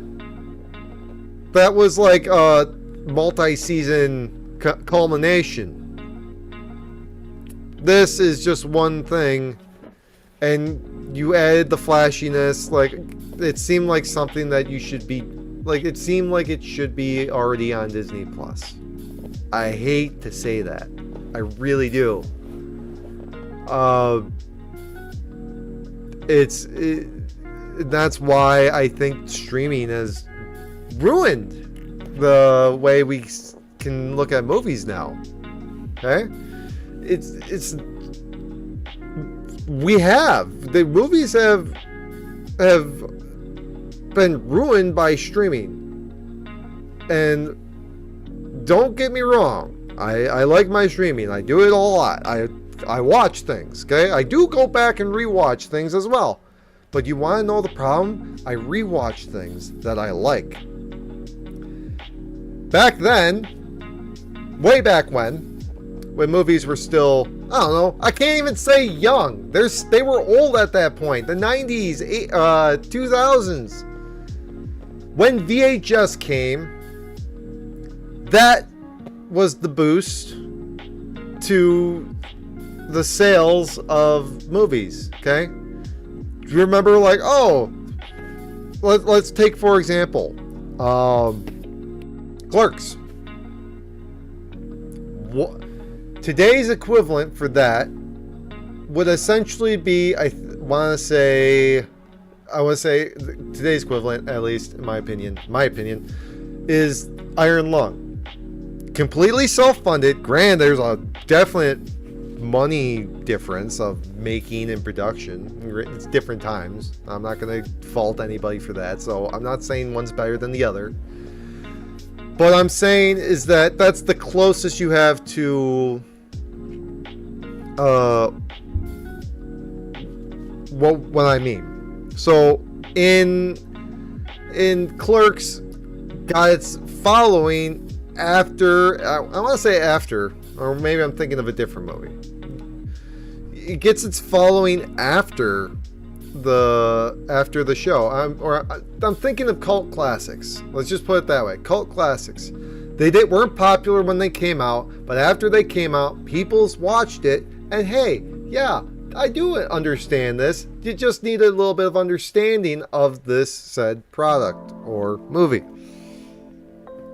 was like a multi-season culmination. This is just one thing, and you added the flashiness. Like, it seemed like something that you should be, like, it seemed like it should be already on Disney Plus. I hate to say that. I really do. That's why I think streaming has ruined the way we can look at movies now. Okay? The movies have been ruined by streaming. And don't get me wrong, I like my streaming. I do it a lot. I watch things, okay? I do go back and rewatch things as well. But you want to know the problem? I rewatch things that I like. Back then, way back when movies were still, I don't know, I can't even say young. They were old at that point. The 90s, 2000s. When VHS came, that was the boost to the sales of movies, okay? Do you remember, like, let's take, for example, Clerks. Today's equivalent for that would essentially be, I want to say today's equivalent, at least in my opinion, is Iron Lung. Completely self-funded. Granted, there's a definite money difference of making and production. It's different times. I'm not going to fault anybody for that. So I'm not saying one's better than the other. But I'm saying is that that's the closest you have to what I mean. So in Clerks got its following after, I want to say after, or maybe I'm thinking of a different movie. It gets its following after the show. I'm thinking of cult classics. Let's just put it that way. Cult classics. They weren't popular when they came out, but after they came out, people's watched it, and hey, yeah, I do understand this. You just need a little bit of understanding of this said product or movie.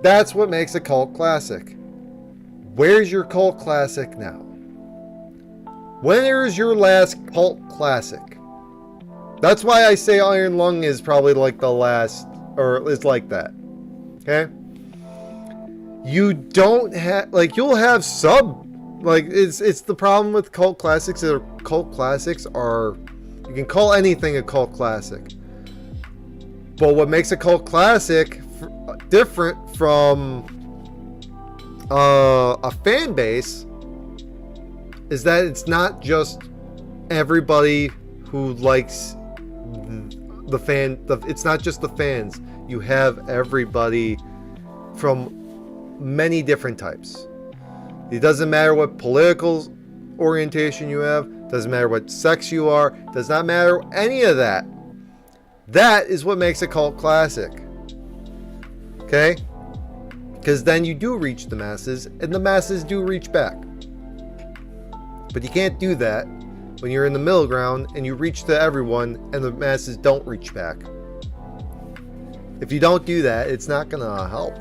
That's what makes a cult classic. Where's your cult classic now? When is your last cult classic? That's why I say Iron Lung is probably like the last, or is like that. Okay? You don't have, like, you'll have it's the problem with cult classics. Cult classics are, you can call anything a cult classic. But what makes a cult classic different from a fan base is that it's not just everybody who likes it's not just the fans. You have everybody from many different types. It doesn't matter what political orientation you have, doesn't matter what sex you are, does not matter any of that. That is what makes a cult classic. Okay? Because then you do reach the masses, and the masses do reach back. But you can't do that when you're in the middle ground and you reach to everyone and the masses don't reach back. If you don't do that, it's not gonna help.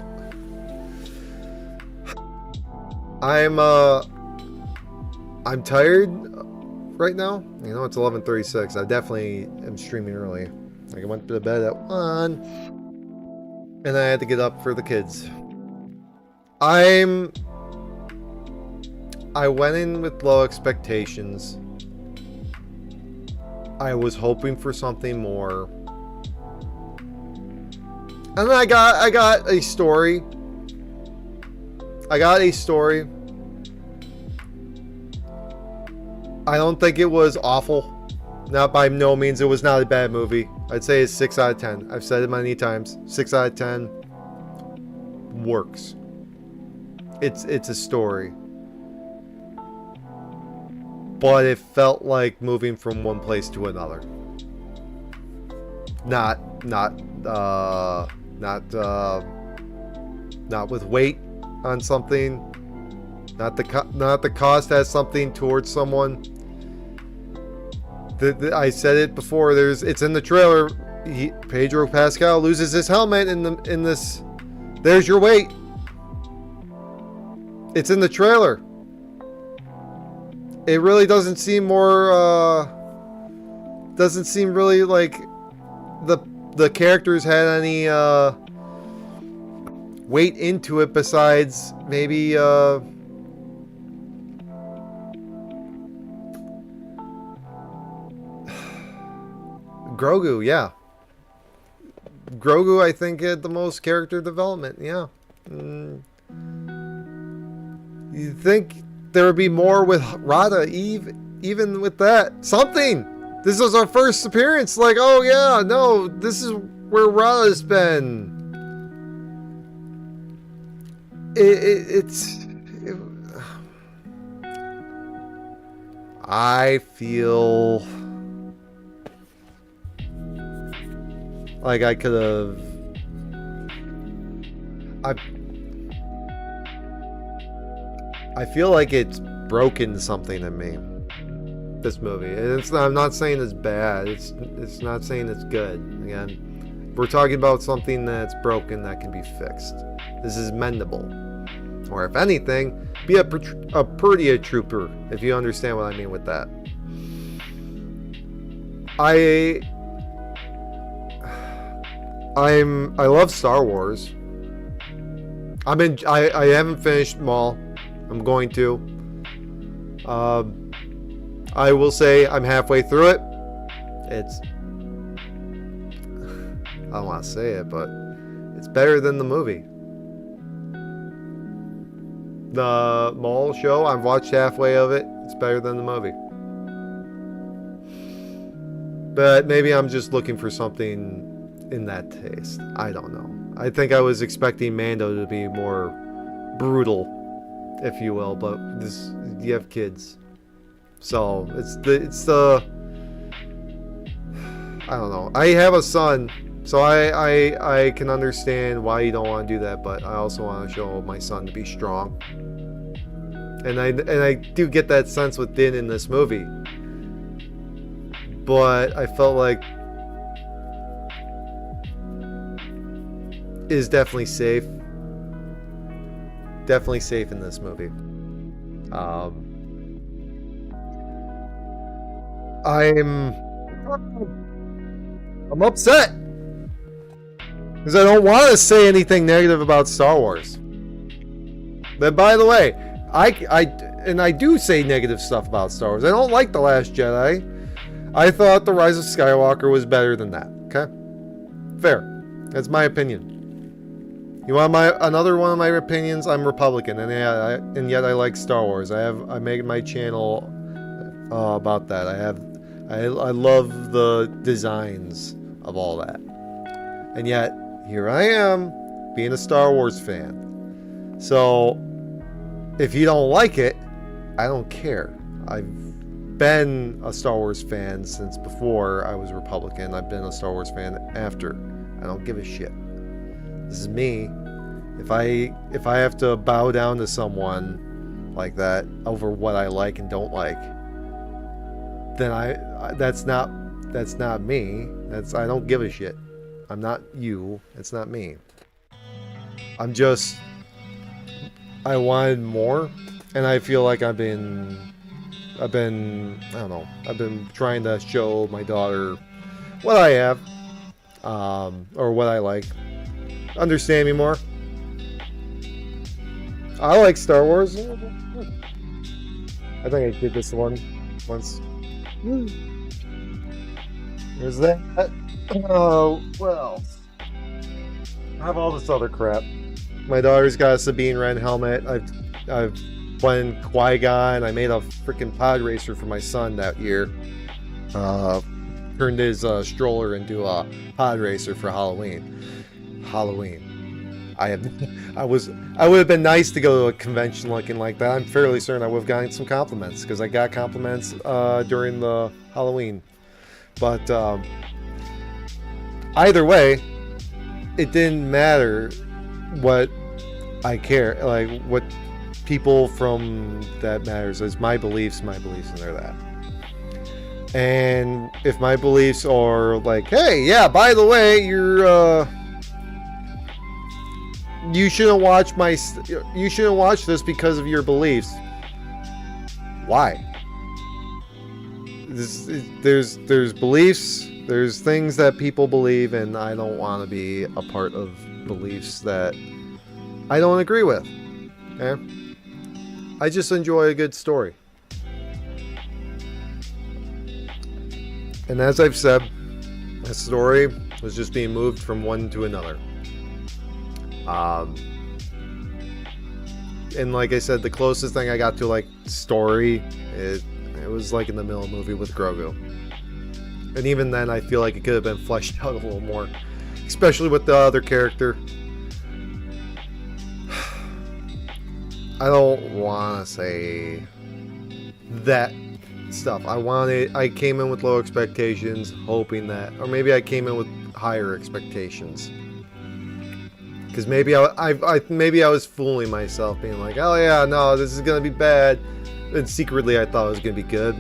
I'm tired right now. You know, it's 11:36. I definitely am streaming early. Like, I went to bed at 1 and I had to get up for the kids. I went in with low expectations. I was hoping for something more. And then I got a story. I don't think it was awful. Not by no means. It was not a bad movie. I'd say it's 6 out of 10. I've said it many times. 6 out of 10 works. It's a story. But it felt like moving from one place to another. Not with weight on something. Not the cost as something towards someone. I said it before. It's in the trailer. Pedro Pascal loses his helmet in this. There's your weight. It's in the trailer. It really doesn't seem doesn't seem really like the characters had any weight into it besides maybe Grogu. Yeah, Grogu I think had the most character development. Yeah. You'd think there would be more with Rada, even with that. Something! This was our first appearance. Like, oh yeah, no, this is where Rada's been. I feel like I could have. I feel like it's broken something in me. This movie. I'm not saying it's bad. It's not saying it's good. Again, we're talking about something that's broken that can be fixed. This is mendable, or if anything, be a pretty trooper. If you understand what I mean with that. I love Star Wars. I haven't finished them all. I'm going to. I will say I'm halfway through it. It's, I don't want to say it, but it's better than the movie. The Mall show, I've watched halfway of it. It's better than the movie. But maybe I'm just looking for something in that taste. I don't know. I think I was expecting Mando to be more brutal, if you will, but this, you have kids. So it's the I don't know. I have a son, so I can understand why you don't want to do that, but I also want to show my son to be strong. And I do get that sense with Din in this movie. But I felt like is definitely safe. Definitely safe in this movie. I'm upset because I don't want to say anything negative about Star Wars. But by the way, I do say negative stuff about Star Wars. I don't like The Last Jedi. I thought The Rise of Skywalker was better than that. Okay, fair. That's my opinion. You want another one of my opinions? I'm Republican, and yet I like Star Wars. I made my channel about that. I love the designs of all that, and yet here I am being a Star Wars fan. So if you don't like it, I don't care. I've been a Star Wars fan since before I was Republican. I've been a Star Wars fan after. I don't give a shit. This is me. If I have to bow down to someone like that over what I like and don't like, then that's not me. I don't give a shit. I'm not you. It's not me. I wanted more, and I feel like I've been I don't know. I've been trying to show my daughter what I have, or what I like. Understand me more. I like Star Wars. I think I did this one once. There's that. Oh, what else? I have all this other crap. My daughter's got a Sabine Wren helmet. I've playing Qui-Gon. I made a freaking pod racer for my son that year. Turned his stroller into a pod racer for Halloween. I would have been nice to go to a convention looking like that. I'm fairly certain I would have gotten some compliments because I got compliments during the Halloween. But either way, it didn't matter what I care, like what people from that matters is my beliefs, and they're that. And if my beliefs are like, hey, yeah, by the way, you shouldn't watch this because of your beliefs. Why? There's beliefs, there's things that people believe, and I don't want to be a part of beliefs that I don't agree with. Okay? I just enjoy a good story. And as I've said, the story was just being moved from one to another. And like I said, the closest thing I got to like story, it was like in the middle of the movie with Grogu. And even then, I feel like it could have been fleshed out a little more, especially with the other character. I don't want to say that stuff. I came in with low expectations, hoping that, or maybe I came in with higher expectations. Because maybe I was fooling myself, being like, oh yeah, no, this is gonna be bad, and secretly I thought it was gonna be good.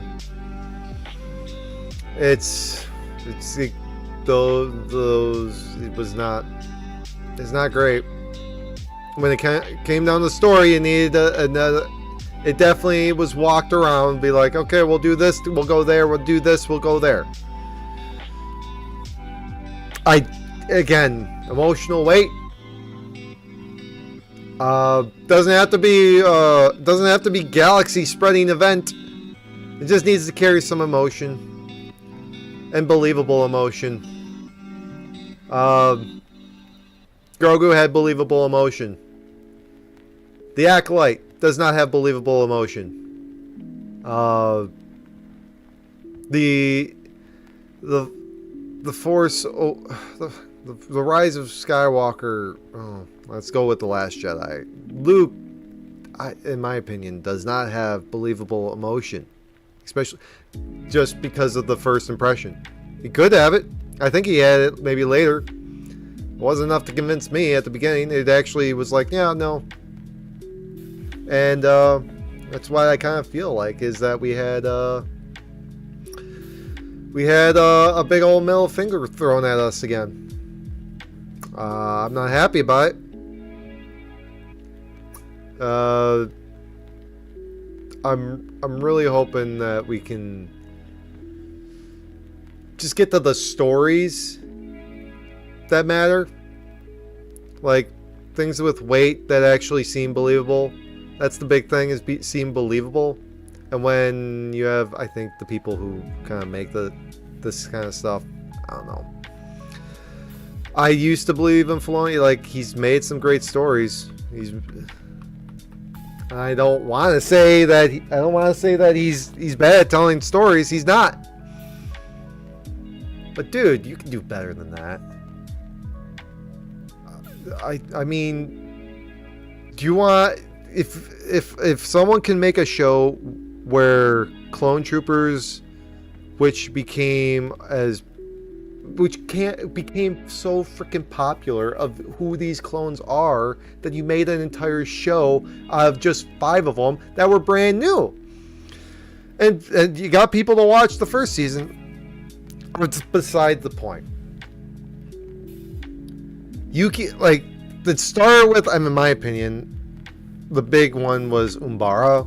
It's not great. When it came down to the story, it needed another. It definitely was walked around, be like, okay, we'll do this, we'll go there, we'll do this, we'll go there. Again, emotional weight. Doesn't have to be galaxy spreading event. It just needs to carry some emotion and believable emotion. Grogu had believable emotion. The Acolyte does not have believable emotion. The Force, the Rise of Skywalker. Oh, let's go with The Last Jedi. Luke, in my opinion, does not have believable emotion, especially just because of the first impression. He could have it. I think he had it maybe later. It wasn't enough to convince me at the beginning. It actually was like, yeah, no. And that's why I kind of feel like is that we had a big old middle finger thrown at us again. I'm not happy about it. I'm really hoping that we can just get to the stories that matter, like things with weight that actually seem believable. That's the big thing, is seem believable. And when you have, I think, the people who kind of make this kind of stuff, I don't know. I used to believe in Filoni. Like, he's made some great stories. I don't want to say that he's bad at telling stories. He's not. But dude, you can do better than that. I mean, do you want, if someone can make a show where clone troopers, which became so freaking popular, of who these clones are, that you made an entire show of just 5 of them that were brand new, and you got people to watch the first season. It's beside the point. You can, like, that started with, in my opinion, the big one was Umbara,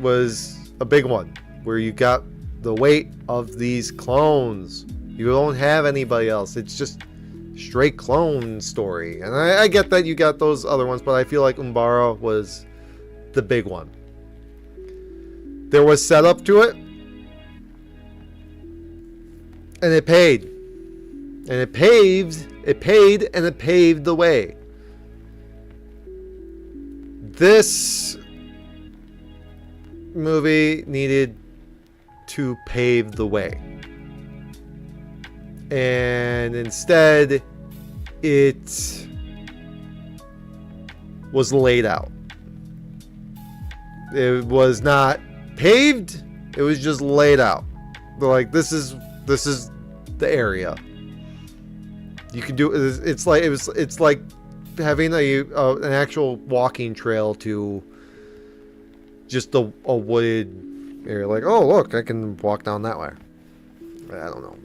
was a big one, where you got the weight of these clones. You don't have anybody else. It's just straight clone story. And I get that you got those other ones, but I feel like Umbara was the big one. There was setup to it, and it paid. And it paid and it paved the way. This movie needed to pave the way. And instead, it was laid out. It was not paved, it was just laid out. They're like, this is the area. You can do it. It's like having an actual walking trail to just a wooded area. Like, oh look, I can walk down that way. I don't know.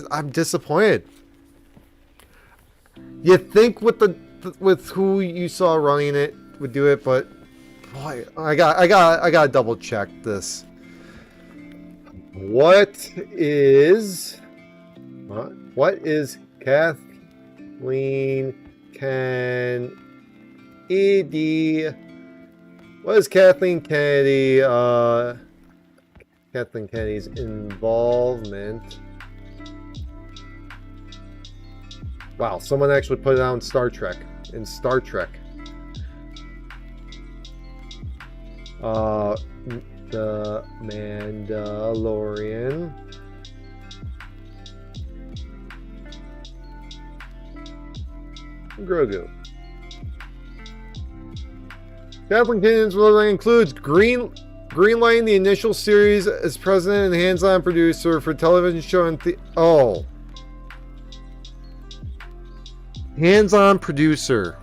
I'm disappointed. You think with who you saw running it would do it, but boy, I got to double check this. What is Kathleen Kennedy? What is Kathleen Kennedy's involvement? Wow, someone actually put it on Star Trek. In Star Trek. The Mandalorian. Grogu. Kathleen Kennedy's role includes greenlighting the initial series as president and hands-on producer for television show and hands-on producer.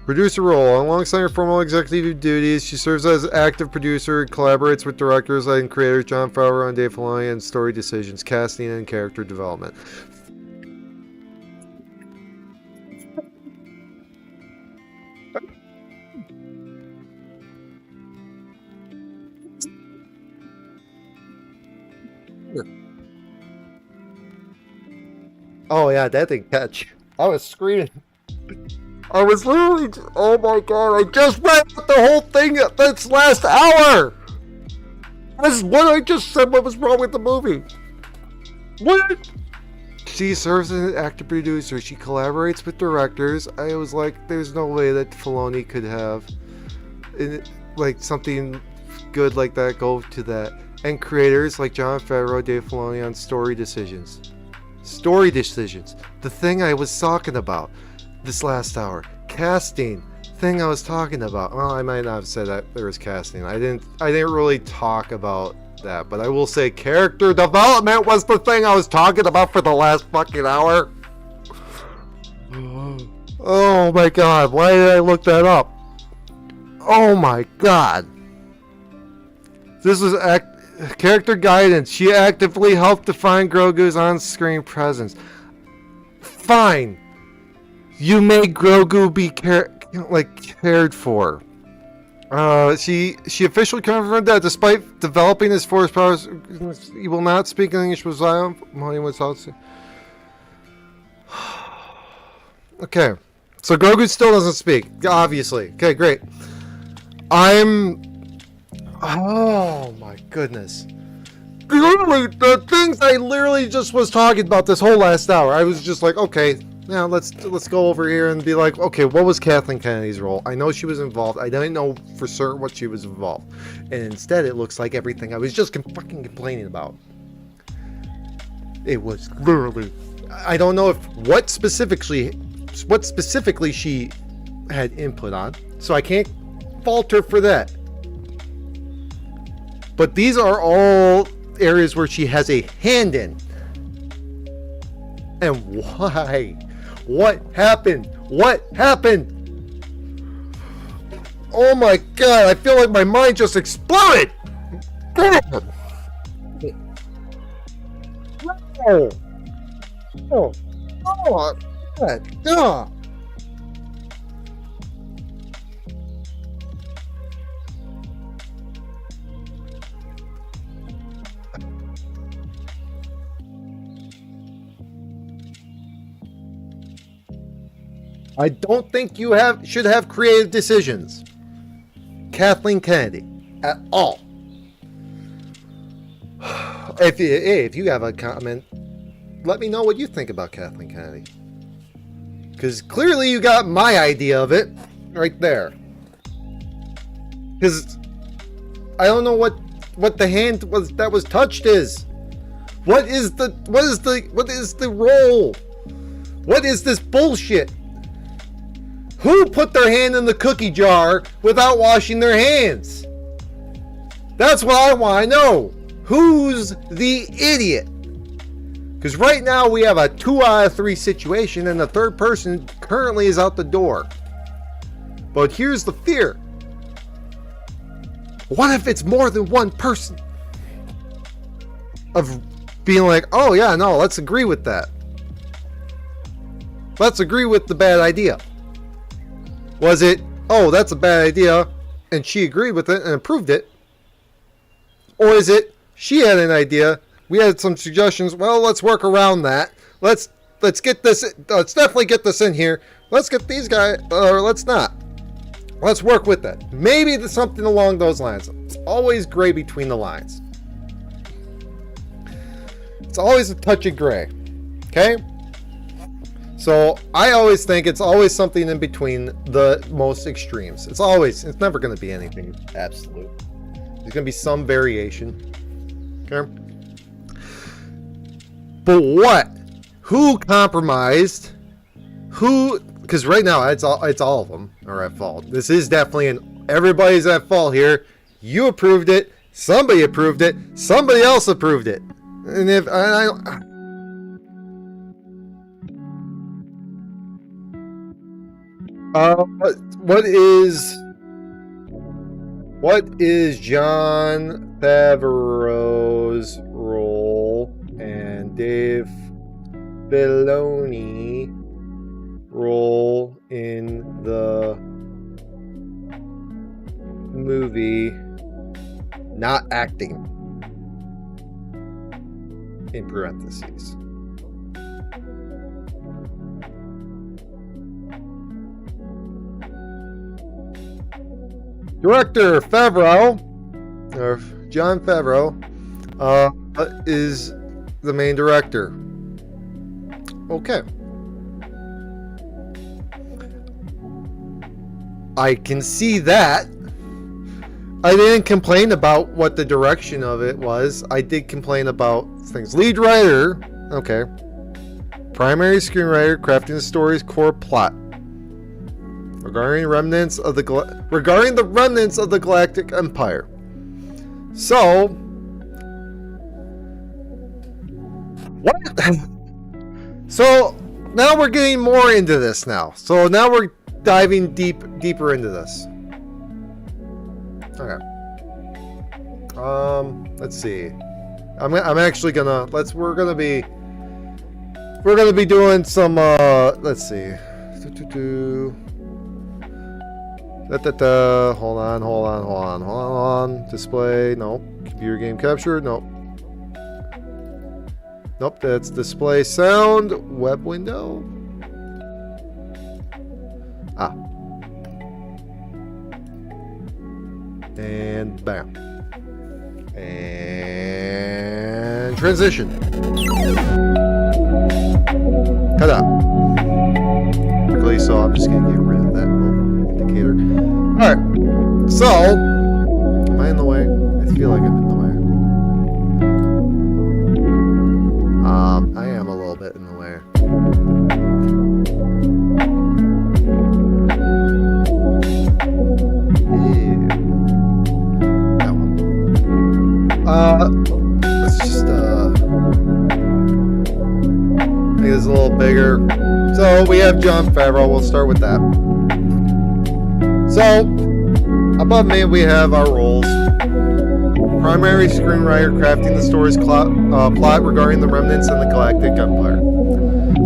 Producer role. Alongside her formal executive duties, she serves as active producer and collaborates with directors and creators Jon Favreau and Dave Filoni on story decisions, casting, and character development. Oh yeah, that didn't catch. I was screaming. I was literally, oh my god, I just read the whole thing this last hour! This is what I just said, what was wrong with the movie. What? She serves as an actor producer, she collaborates with directors. I was like, there's no way that Filoni could have like something good like that go to that. And creators like Jon Favreau, Dave Filoni on story decisions. Story decisions. The thing I was talking about this last hour. Casting. Thing I was talking about. Well, I might not have said that there was casting. I didn't really talk about that, but I will say character development was the thing I was talking about for the last fucking hour. Oh my god, why did I look that up? Oh my god. This was character guidance. She actively helped define Grogu's on-screen presence. Fine. You made Grogu be cared for. She officially confirmed that despite developing his force powers, he will not speak English with Zion. Okay, so Grogu still doesn't speak, obviously. Okay, great. Oh my goodness. Literally, the things I literally just was talking about this whole last hour, I was just like, okay, now let's go over here and be like, okay, what was Kathleen Kennedy's role? I know she was involved. I didn't know for certain what she was involved. And instead, it looks like everything I was just fucking complaining about. It was literally, I don't know what specifically she had input on, so I can't fault her for that. But these are all areas where she has a hand in. And why? What happened? What happened? Oh my god, I feel like my mind just exploded! God. Oh. Oh. Oh. God. God. I don't think you should have creative decisions, Kathleen Kennedy, at all. If you have a comment, let me know what you think about Kathleen Kennedy. Because clearly you got my idea of it right there. Because I don't know what the hand that was touched is. What is the role? What is this bullshit? Who put their hand in the cookie jar without washing their hands? That's what I want to know. Who's the idiot? Because right now we have a 2 out of 3 situation and the third person currently is out the door. But here's the fear. What if it's more than one person? Of being like, oh yeah, no, let's agree with that. Let's agree with the bad idea. Was it, oh, that's a bad idea, and she agreed with it and approved it? Or is it, she had an idea, we had some suggestions, well, let's work around that. Let's get this, let's definitely get this in here. Let's get these guys, or let's not. Let's work with that. Maybe there's something along those lines. It's always gray between the lines. It's always a touch of gray. Okay? So I always think it's always something in between the most extremes. It's never going to be anything absolute. There's going to be some variation. Okay? But what? Who compromised? Who? Because right now it's all of them are at fault. This is definitely everybody's at fault here. You approved it. Somebody approved it. Somebody else approved it. And if what is Jon Favreau's role and Dave Filoni role in the movie not acting in parentheses? Director Favreau, or Jon Favreau, is the main director. Okay. I can see that. I didn't complain about what the direction of it was. I did complain about things. Lead writer, okay. Primary screenwriter, crafting the story's core plot. Regarding the remnants of the Galactic Empire. So, what? So now we're getting more into this now. So now we're diving deeper into this. Okay. Let's see. I'm actually gonna we're gonna be doing some let's see. Hold on. Display. Nope. Computer game capture. Nope. Nope. That's display sound. Web window. Ah. And bam. And transition. Ta-da. Quickly, so I'm just gonna get rid of that little indicator. Alright. So, am I in the way? I feel like I'm in the way. I am a little bit in the way. That one. Let's just make this a little bigger. So we have Jon Favreau. We'll start with that. So above me we have our roles. Primary screenwriter, crafting the story's plot regarding the remnants in the Galactic Empire.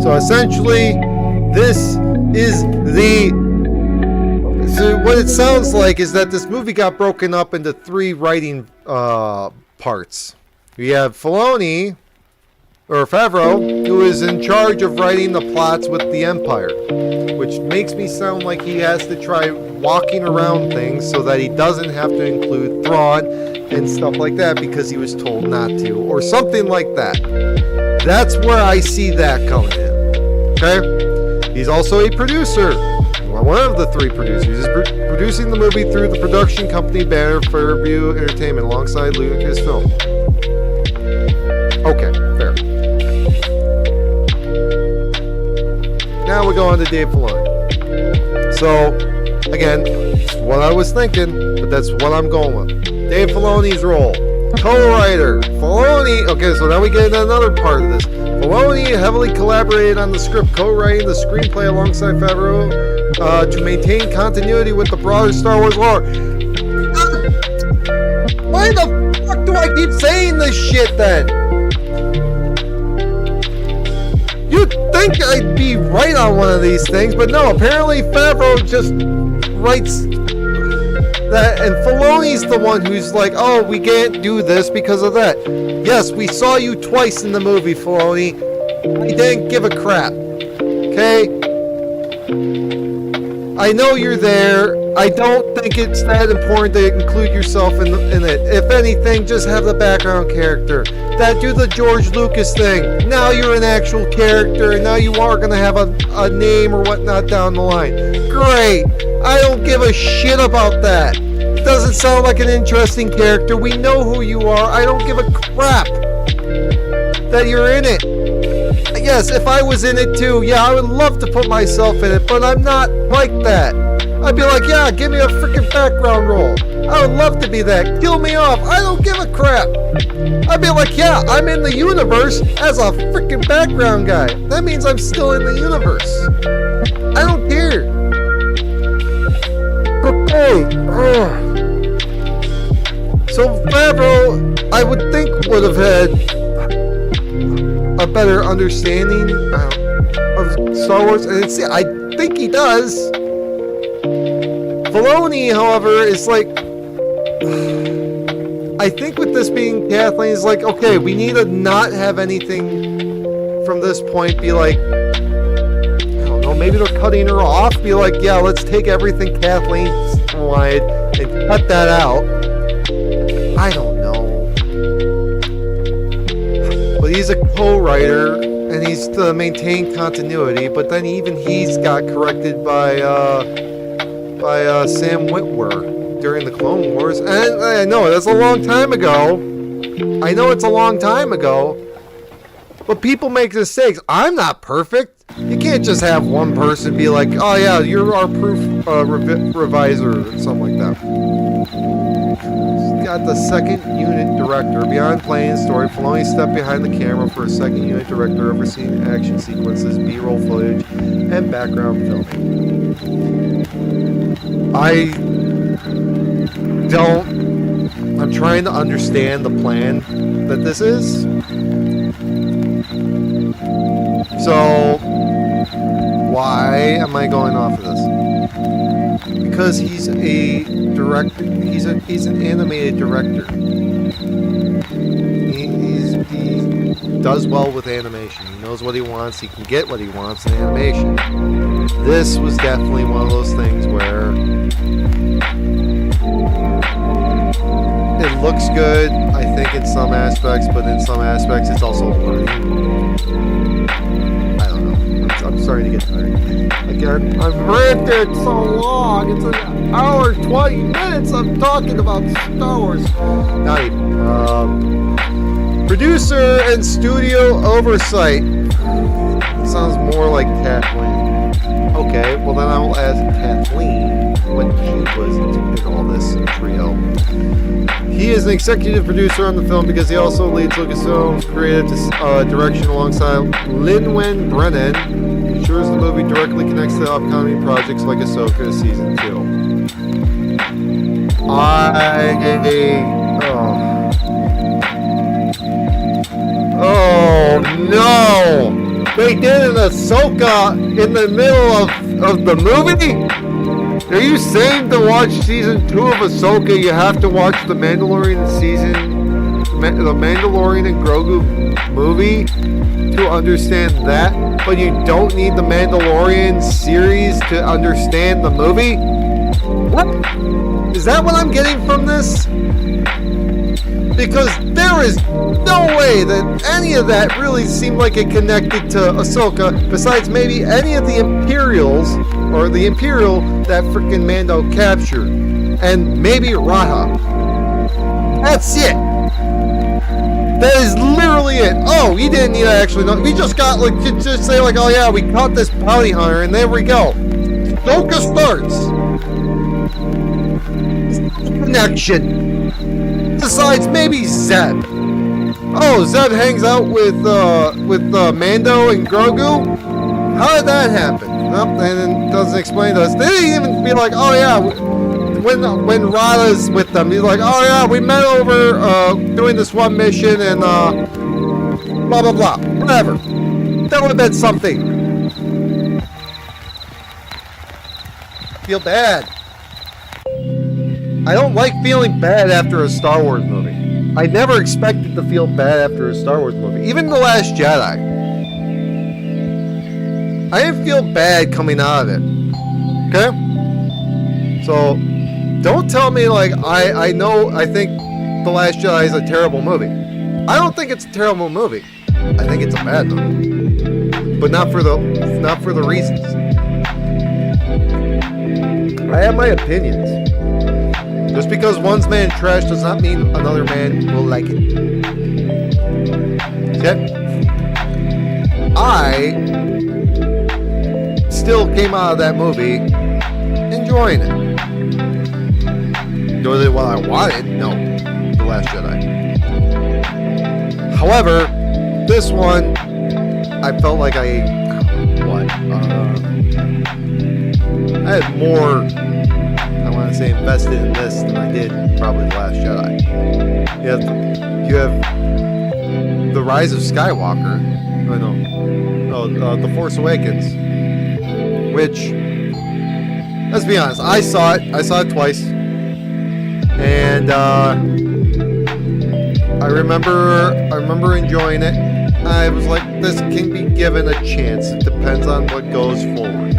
So essentially, this is so what it sounds like is that this movie got broken up into 3 writing parts. We have Filoni, or Favreau, who is in charge of writing the plots with the Empire, which makes me sound like he has to try walking around things so that he doesn't have to include Thrawn and stuff like that because he was told not to, or something like that. That's where I see that coming in. Okay? He's also a producer. One of the 3 producers. He's producing the movie through the production company banner Fairview Entertainment alongside Lucasfilm. Okay, fair. Now we go on to Dave Filoni. So, again, what I was thinking, but that's what I'm going with. Dave Filoni's role. Co-writer. Filoni. Okay, so now we get into another part of this. Filoni heavily collaborated on the script, co-writing the screenplay alongside Favreau to maintain continuity with the broader Star Wars lore. Why the fuck do I keep saying this shit then? You'd think I'd be right on one of these things, but no, apparently Favreau just writes that, and Filoni's the one who's like, oh, we can't do this because of that. Yes, we saw you twice in the movie, Filoni. I didn't give a crap. Okay? I know you're there. I don't think it's that important to include yourself in it. If anything, just have the background character. That do the George Lucas thing. Now you're an actual character, and now you are going to have a name or whatnot down the line. Great. I don't give a shit about that. It doesn't sound like an interesting character. We know who you are. I don't give a crap that you're in it. Yes, if I was in it too, yeah, I would love to put myself in it, but I'm not like that. I'd be like, yeah, give me a freaking background role. I would love to be that. Kill me off. I don't give a crap. I'd be like, yeah, I'm in the universe as a freaking background guy. That means I'm still in the universe. I don't care. Okay. So Favreau, I would think, would have had a better understanding of Star Wars, and I think he does. Filoni, however, is like, I think with this being Kathleen, is like, okay, we need to not have anything from this point be like, I don't know, maybe they're cutting her off, be like, yeah, let's take everything Kathleen wanted and cut that out. I don't know. But he's a co-writer, and he's to maintain continuity, but then even he's got corrected by Sam Witwer during the Clone Wars. And I know that's a long time ago. I know it's a long time ago. But people make mistakes. I'm not perfect. You can't just have one person be like, oh yeah, you're our proof reviser or something like that. He's got the second unit director. Beyond playing story, Filoni stepped behind the camera for a second unit director overseeing action sequences, B-roll footage, and background filming. I'm trying to understand the plan that this is. So, why am I going off of this? Because he's a director. He's an animated director. He does well with animation. He knows what he wants. He can get what he wants in animation. This was definitely one of those things where it looks good, I think, in some aspects, but in some aspects it's also learning. I don't know. I'm starting to get tired. Again, I've ranted so long. It's an hour, 20 minutes of talking about Star Wars. Not even. Producer and studio oversight. Sounds more like Kathleen. Okay, well then I will ask Kathleen what she was in all this trio. He is an executive producer on the film because he also leads Lucasfilm's creative direction alongside Lin-Wen Brennan, ensures the movie directly connects to upcoming projects like Ahsoka Season 2. Oh no! They did an Ahsoka in the middle of the movie? Are you saying to watch Season 2 of Ahsoka you have to watch the Mandalorian the Mandalorian and Grogu movie to understand that? But you don't need the Mandalorian series to understand the movie? What? Is that what I'm getting from this? Because there is no way that any of that really seemed like it connected to Ahsoka, besides maybe any of the Imperials, or the Imperial that freaking Mando captured, and maybe Raha. That's it. That is literally it. Oh, we didn't need to actually know. We just got, like, just say, like, oh yeah, we caught this bounty hunter, and there we go. Ahsoka starts. Connection. Besides maybe Zeb. Oh, Zeb hangs out with Mando and Grogu? How did that happen? Nope, and it doesn't explain to us. They didn't even be like, oh yeah, when Rada's with them, he's like, oh yeah, we met over doing this one mission and blah blah blah. Whatever. That would have been something. Feel bad. I don't like feeling bad after a Star Wars movie. I never expected to feel bad after a Star Wars movie. Even The Last Jedi. I didn't feel bad coming out of it. Okay? So, don't tell me like I think The Last Jedi is a terrible movie. I don't think it's a terrible movie. I think it's a bad movie. But not for the reasons. I have my opinions. Just because one's man trash does not mean another man will like it. Okay? I still came out of that movie enjoying it. Was it what I wanted? No. The Last Jedi. However, this one, I felt like I had more, I want to say, invested in this than I did probably The Last Jedi. You have The Rise of Skywalker. The Force Awakens. Which, let's be honest, I saw it twice. And I remember enjoying it. I was like, this can be given a chance. It depends on what goes forward.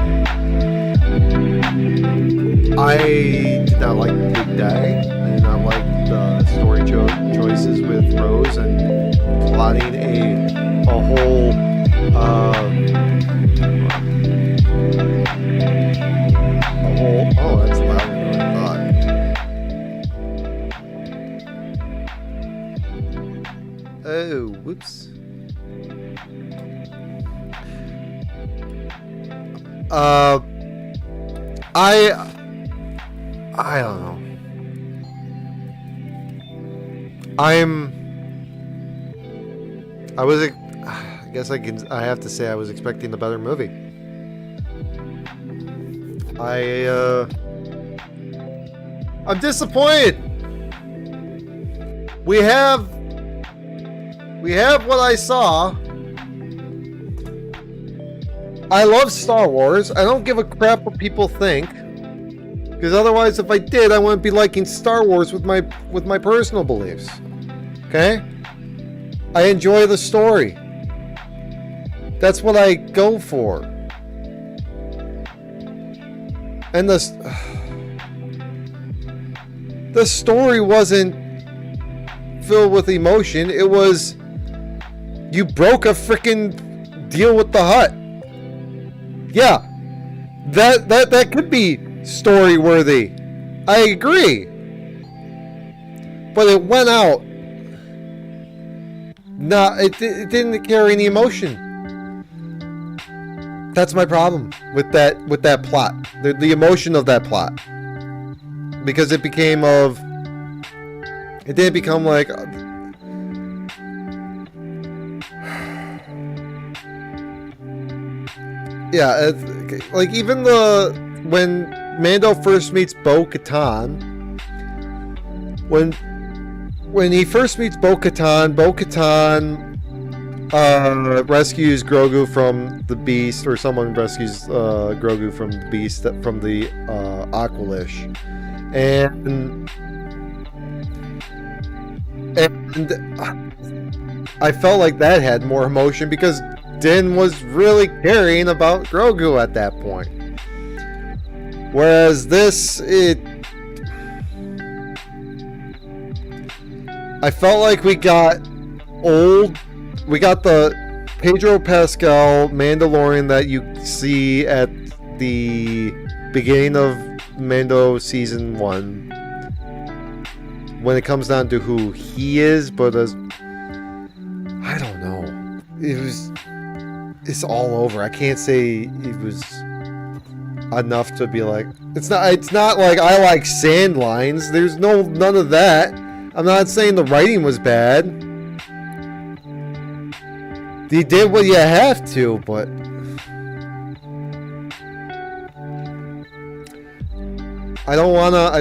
I did not like the day. I did not like the story choices with Rose and plotting a whole oh, that's louder than I thought. Oh, whoops. I don't know. I guess I have to say I was expecting a better movie. I'm disappointed. We have what I saw. I love Star Wars. I don't give a crap what people think. Because otherwise, if I did, I wouldn't be liking Star Wars with my personal beliefs. Okay? I enjoy the story. That's what I go for. And the story wasn't filled with emotion. It was, you broke a freaking deal with the Hutt. Yeah, that could be story worthy. I agree. But it went out. It didn't carry any emotion. That's my problem with that plot. The emotion of that plot. Because it didn't become like yeah, like even when Mando first meets Bo-Katan, when he first meets Bo-Katan rescues Grogu from the Beast, or someone rescues Grogu from the Beast, from the Aqualish, and I felt like that had more emotion because Din was really caring about Grogu at that point. Whereas this, I felt like we got the Pedro Pascal Mandalorian that you see at the beginning of Mando season 1. When it comes down to who he is, but I don't know. It's all over. I can't say it was enough to be like, it's not like I like sand lines. There's none of that. I'm not saying the writing was bad. You did what you have to, but I don't wanna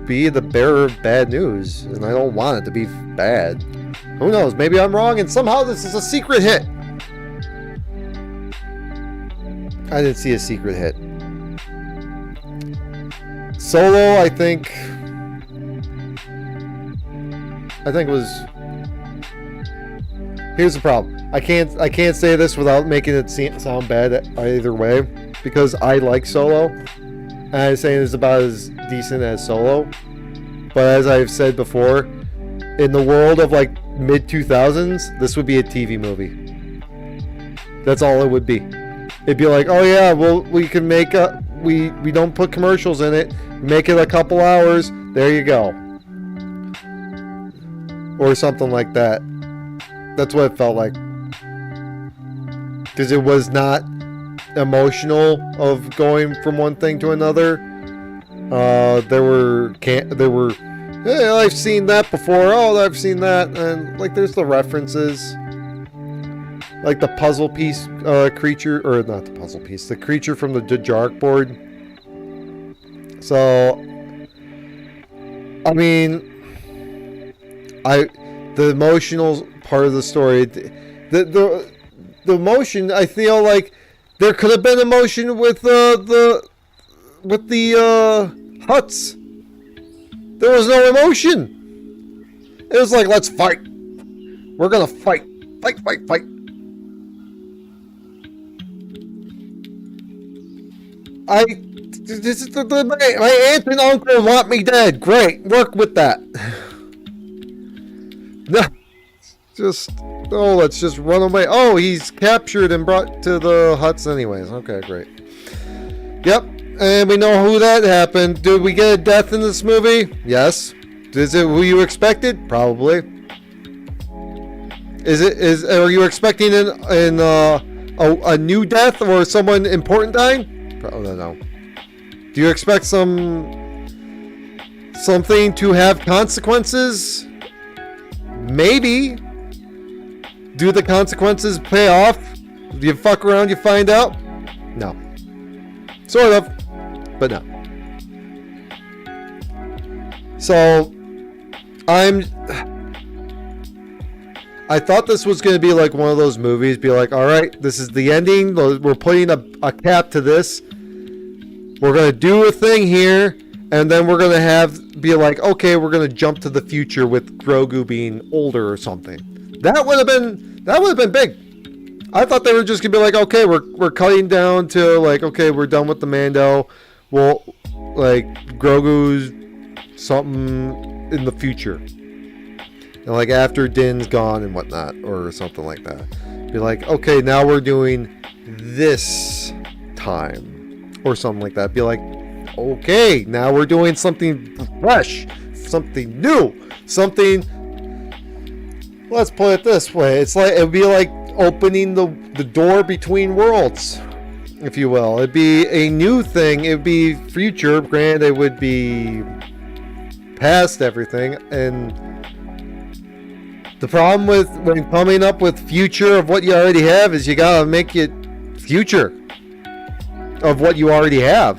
be the bearer of bad news, and I don't want it to be bad. Who knows? Maybe I'm wrong, and somehow this is a secret hit. I didn't see a secret hit. Solo, I think was. Here's the problem. I can't say this without making it sound bad either way, because I like Solo, and I'm saying it's about as decent as Solo. But as I've said before, in the world of like mid-2000s, this would be a TV movie. That's all it would be. It'd be like, oh yeah, well, we can make we don't put commercials in it, make it a couple hours, there you go, or something like that. That's what it felt like, because it was not emotional of going from one thing to another. There were hey, I've seen that before. Oh, I've seen that, and like there's the references. Like the puzzle piece creature, or not the puzzle piece, the creature from the Jark board. So, I mean, the emotional part of the story, the emotion, I feel like there could have been emotion with the Hutts. There was no emotion. It was like, let's fight. We're gonna fight. Fight. my aunt and uncle want me dead. Great, work with that. No, let's just run away. Oh, he's captured and brought to the huts anyways. Okay, great. Yep, and we know who that happened. Did we get a death in this movie? Yes. Is it who you expected? Probably. Are you expecting a new death or someone important dying? Probably no. Do you expect something to have consequences? Maybe. Do the consequences pay off? Do you fuck around, you find out? No. Sort of, but no. So, I thought this was going to be like one of those movies, be like, all right, this is the ending. We're putting a cap to this. We're going to do a thing here, and then we're going to be like, okay, we're going to jump to the future with Grogu being older or something. That would have been big. I thought they were just going to be like, okay, we're cutting down to like, okay, we're done with the Mando. Well, like Grogu's something in the future. And like after Din's gone and whatnot, or something like that. Be like, okay, now we're doing this time, or something like that. Be like, okay, now we're doing something fresh, something new, something. Let's put it this way: it'd be like opening the door between worlds, if you will. It'd be a new thing. It'd be future. Granted, it would be past everything, and the problem with when coming up with future of what you already have is you gotta make it future of what you already have.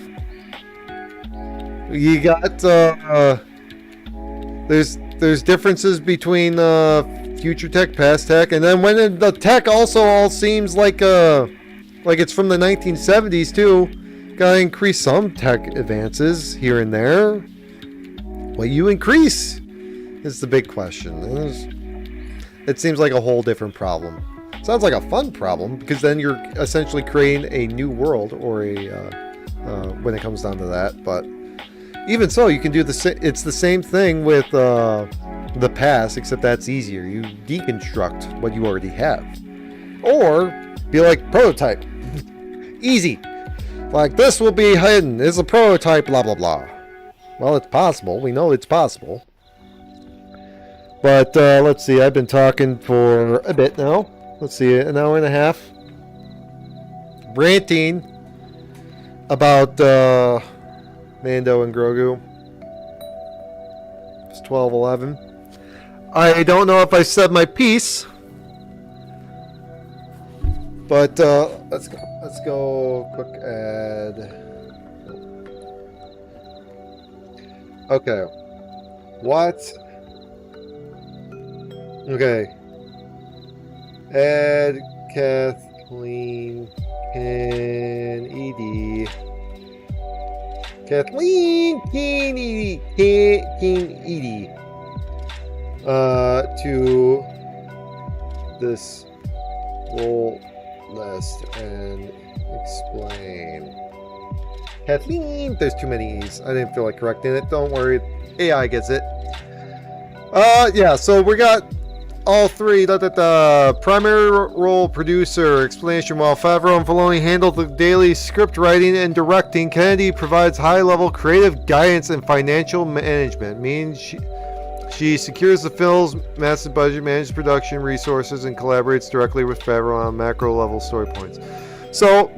You got there's differences between future tech, past tech, and then when the tech also all seems like it's from the 1970s too. Gotta increase some tech advances here and there. What you increase is the big question. It seems like a whole different problem. Sounds like a fun problem, because then you're essentially creating a new world, or when it comes down to that. But even so, you can do it's the same thing with the past, except that's easier. You deconstruct what you already have, or be like prototype. Easy. Like, this will be hidden. It's a prototype. Blah blah blah. Well, it's possible. We know it's possible. But let's see, I've been talking for a bit now. Let's see, an hour and a half. Ranting about Mando and Grogu. It's 12:11. I don't know if I said my piece. But let's go quick ad. Okay. What? Okay. Add Kathleen Kennedy. Kathleen Kennedy. To this role list and explain. Kathleen. There's too many E's. I didn't feel like correcting it. Don't worry. AI gets it. Yeah. So we got all three. The primary role producer explanation. While Favreau and Filoni handle the daily script writing and directing, Kennedy provides high-level creative guidance and financial management. Means she secures the film's massive budget, manages production resources, and collaborates directly with Favreau on macro-level story points. So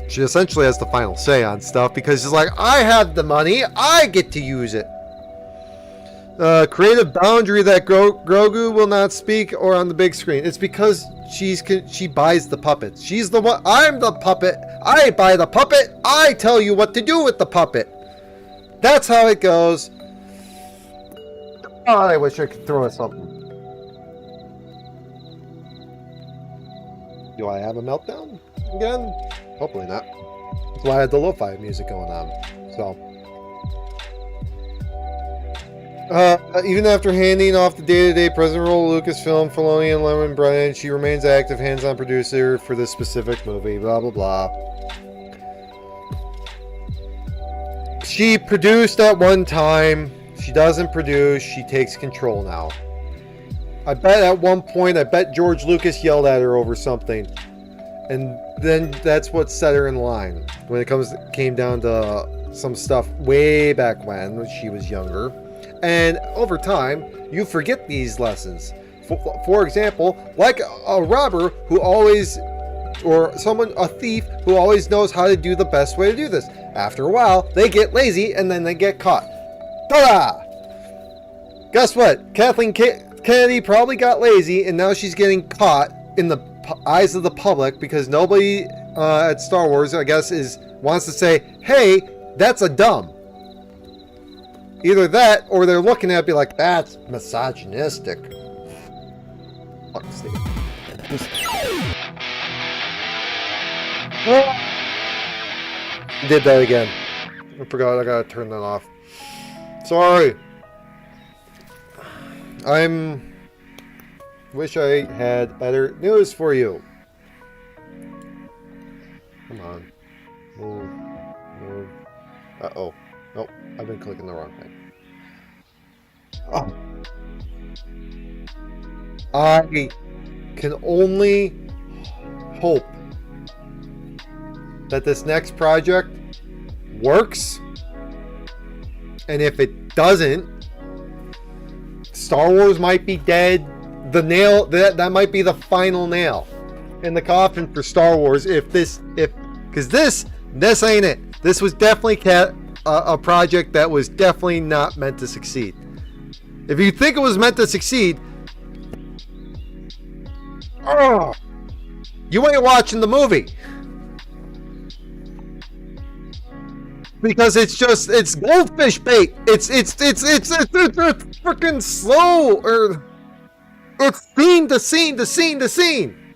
she essentially has the final say on stuff, because she's like, I have the money, I get to use it. Creative boundary that Grogu will not speak or on the big screen. It's because she buys the puppets. She's the one. I'm the puppet. I buy the puppet. I tell you what to do with the puppet. That's how it goes. God, I wish I could throw at something. Do I have a meltdown again? Hopefully not. That's why I had the lo-fi music going on. So. Even after handing off the day-to-day president role to Lucasfilm, Filoni, and Lemon Brennan, she remains active hands-on producer for this specific movie. Blah blah blah. She produced at one time. She doesn't produce. She takes control now. I bet at one point, George Lucas yelled at her over something. And then that's what set her in line when it came down to some stuff way back when she was younger. And over time, you forget these lessons. For example, like a robber who always, or a thief who always knows how to do the best way to do this. After a while, they get lazy and then they get caught. Ta-da! Guess what? Kathleen Kennedy probably got lazy and now she's getting caught in the eyes of the public because nobody at Star Wars, I guess, wants to say, hey, that's a dumb. Either that or they're looking at it be like, that's misogynistic. Fuck Steve. Did that again. I forgot I gotta turn that off. Sorry. Wish I had better news for you. Come on. Move. Uh-oh. Nope. I've been clicking the wrong thing. Oh. I can only hope that this next project works. And if it doesn't, Star Wars might be dead. The nail that might be the final nail in the coffin for Star Wars. Because this ain't it. This was definitely a project that was definitely not meant to succeed. If you think it was meant to succeed, you ain't watching the movie. Because it's goldfish bait. It's freaking slow, or it's scene to scene to scene to scene,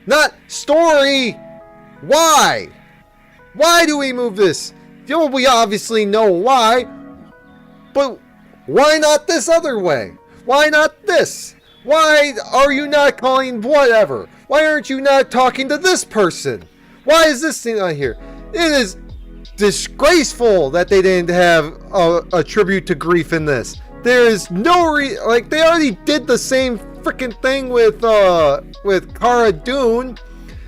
not story. Why do we move this? We obviously know why, but why not this other way? Why not this? Why are you not calling whatever? Why aren't you not talking to this person? Why is this thing not here? It is disgraceful that they didn't have a tribute to grief in this. There is no they already did the same freaking thing with Cara Dune,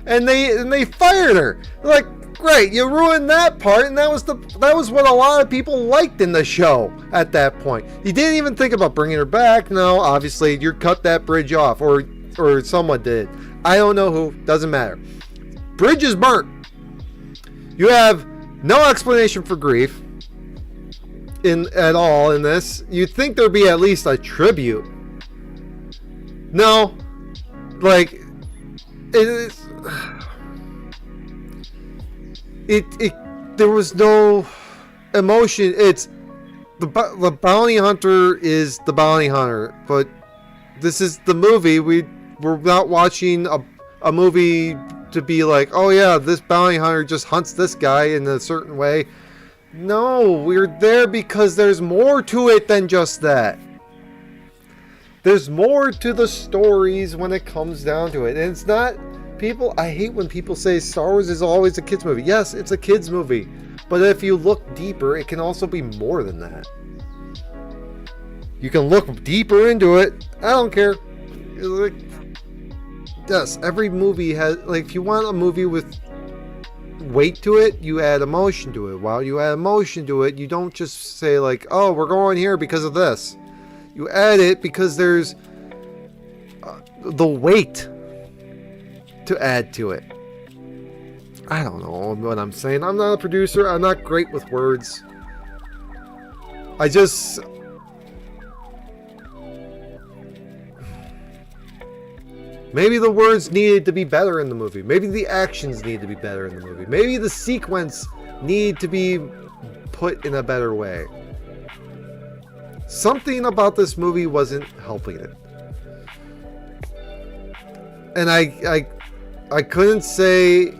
and they fired her. Like, great, you ruined that part, and that was what a lot of people liked in the show at that point. You didn't even think about bringing her back. No, obviously you cut that bridge off, or someone did. I don't know who. Doesn't matter. Bridge is burnt. You have no explanation for grief at all in this. You'd think there'd be at least a tribute. No, like there was no emotion. It's the bounty hunter is the bounty hunter, but this is the movie. We're not watching a movie to be like, oh yeah, this bounty hunter just hunts this guy in a certain way. No, we're there because there's more to it than just that. There's more to the stories when it comes down to it. And it's not I hate when people say Star Wars is always a kids movie. Yes, it's a kids movie. But if you look deeper, it can also be more than that. You can look deeper into it. I don't care. Yes, every movie has, if you want a movie with weight to it, you add emotion to it. While you add emotion to it, you don't just say oh, we're going here because of this. You add it because there's the weight to add to it. I don't know what I'm saying. I'm not a producer. I'm not great with words. Maybe the words needed to be better in the movie. Maybe the actions need to be better in the movie. Maybe the sequence need to be put in a better way. Something about this movie wasn't helping it. And I couldn't say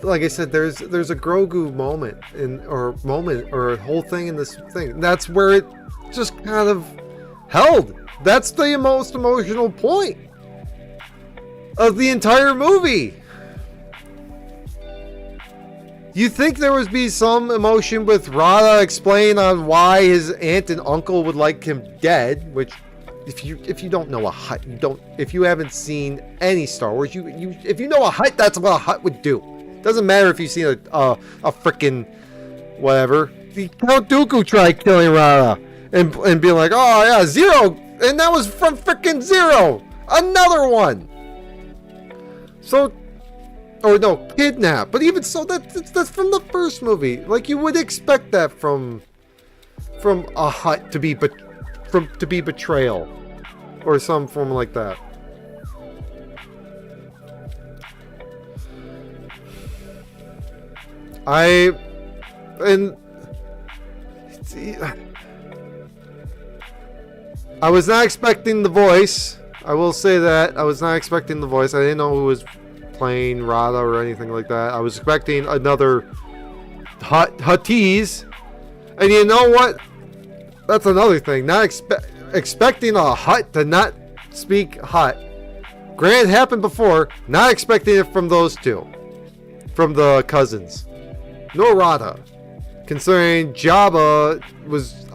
like I said, there's a Grogu moment or a whole thing in this thing. That's where it just kind of held. That's the most emotional point of the entire movie. You think there would be some emotion with Rada explaining on why his aunt and uncle would like him dead? Which, if you don't know a Hutt, if you haven't seen any Star Wars, if you know a Hutt, that's what a Hutt would do. Doesn't matter if you've seen a freaking whatever. The Count Dooku tried killing Rada and being like, oh yeah, Zero, and that was from freaking Zero, another one. So. Or no, kidnap. But even so, that's from the first movie. Like, you would expect that from a Hutt to be betrayal, or some form like that. I was not expecting the voice. I will say that I was not expecting the voice. I didn't know who was playing Rada or anything like that. I was expecting another Huttese, and you know what? That's another thing. Not expecting a Hutt to not speak Hutt. Granted, happened before. Not expecting it from those two, from the cousins. No Rada. Considering Jabba was,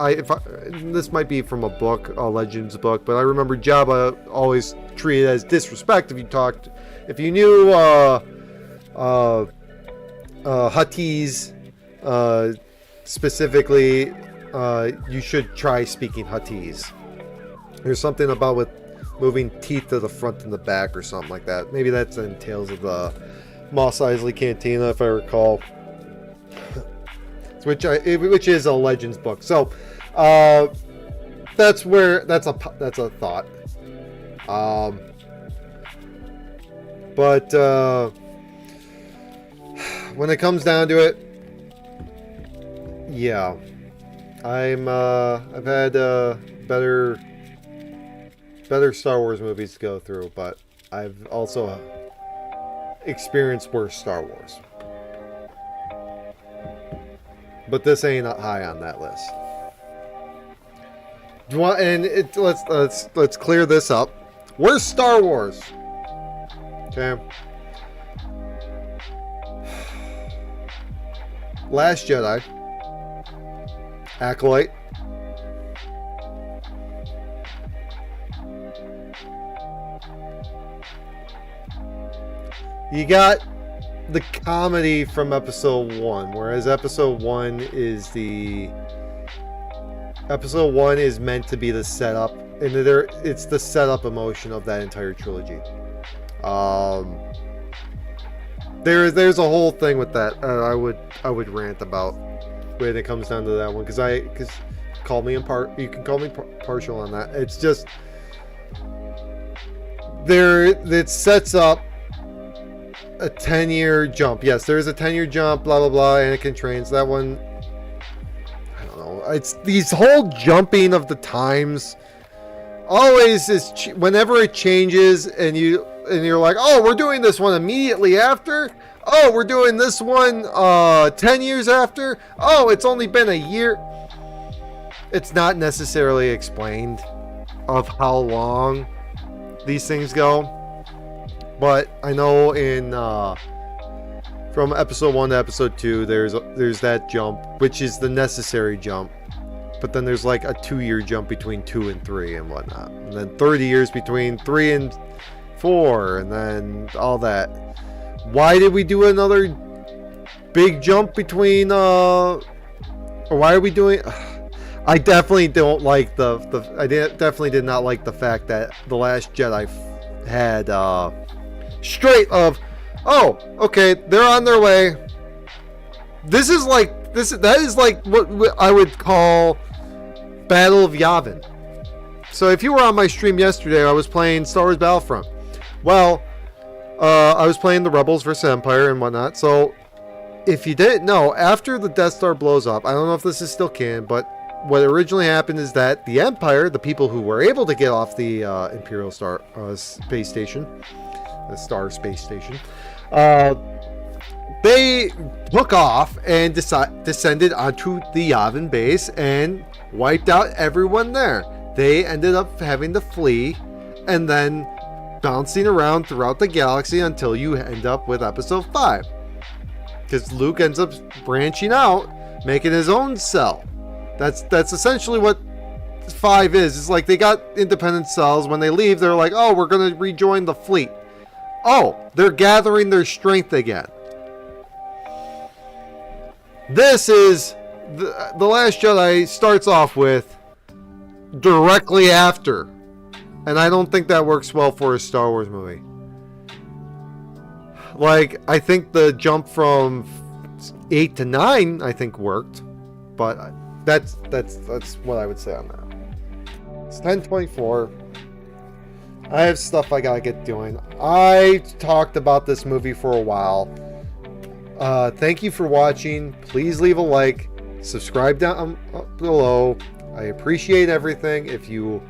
this might be from a book, a Legends book, but I remember Jabba always treated as disrespect if you knew Huttese specifically, you should try speaking Huttese. There's something about with moving teeth to the front and the back or something like that. Maybe that's in Tales of the Mos Eisley Cantina, if I recall. which is a Legends book. So that's a thought. But when it comes down to it, yeah, I've had better Star Wars movies to go through, but I've also experienced worse Star Wars. But this ain't high on that list. Do you want? And let's clear this up. Where's Star Wars? Okay. Last Jedi. Acolyte. You got the comedy from episode 1, whereas episode 1 is meant to be the setup, and it's the setup emotion of that entire trilogy. There's a whole thing with that I would rant about when it comes down to that one, because you can call me partial on that. It's just it sets up a 10-year jump. Yes, there is a 10-year jump, blah blah blah. Anakin trains. That one, I don't know. It's these whole jumping of the times. Always is whenever it changes, and you're like, oh, we're doing this one immediately after. Oh, we're doing this one 10 years after. Oh, it's only been a year. It's not necessarily explained of how long these things go. But I know from episode 1 to episode 2, there's that jump, which is the necessary jump. But then there's like a 2-year jump between 2 and 3 and whatnot. And then 30 years between 3 and 4, and then all that. Why did we do another big jump between or why are we doing I definitely don't like definitely did not like the fact that The Last Jedi had straight of, oh, okay, they're on their way. That is like what I would call Battle of Yavin. So if you were on my stream yesterday, I was playing Star Wars Battlefront. Well, I was playing the Rebels versus Empire and whatnot. So if you didn't know, after the Death Star blows up, I don't know if this is still canon, but what originally happened is that the Empire, the people who were able to get off the Imperial Star space station, the Star Space Station, they took off and descended onto the Yavin base and wiped out everyone there. They ended up having to flee and then bouncing around throughout the galaxy until you end up with episode 5. because Luke ends up branching out, making his own cell. That's essentially what 5 is. It's like they got independent cells. When they leave, they're like, oh, we're going to rejoin the fleet. Oh, they're gathering their strength again. This is the Last Jedi starts off with directly after. And I don't think that works well for a Star Wars movie. Like, I think the jump from 8 to 9, I think, worked. But that's what I would say on that. It's 10:24. I have stuff I gotta get doing. I talked about this movie for a while. Thank you for watching. Please leave a like. Subscribe down below. I appreciate everything. If you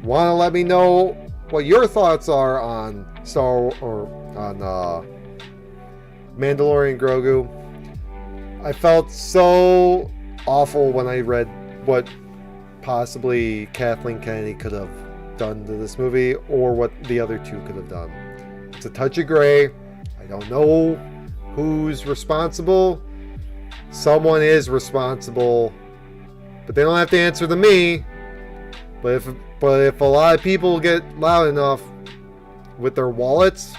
want to let me know what your thoughts are on Mandalorian Grogu. I felt so awful when I read what possibly Kathleen Kennedy could have done to this movie, or what the other two could have done. It's a touch of gray. I don't know who's responsible. Someone is responsible, but they don't have to answer to me. But if a lot of people get loud enough with their wallets,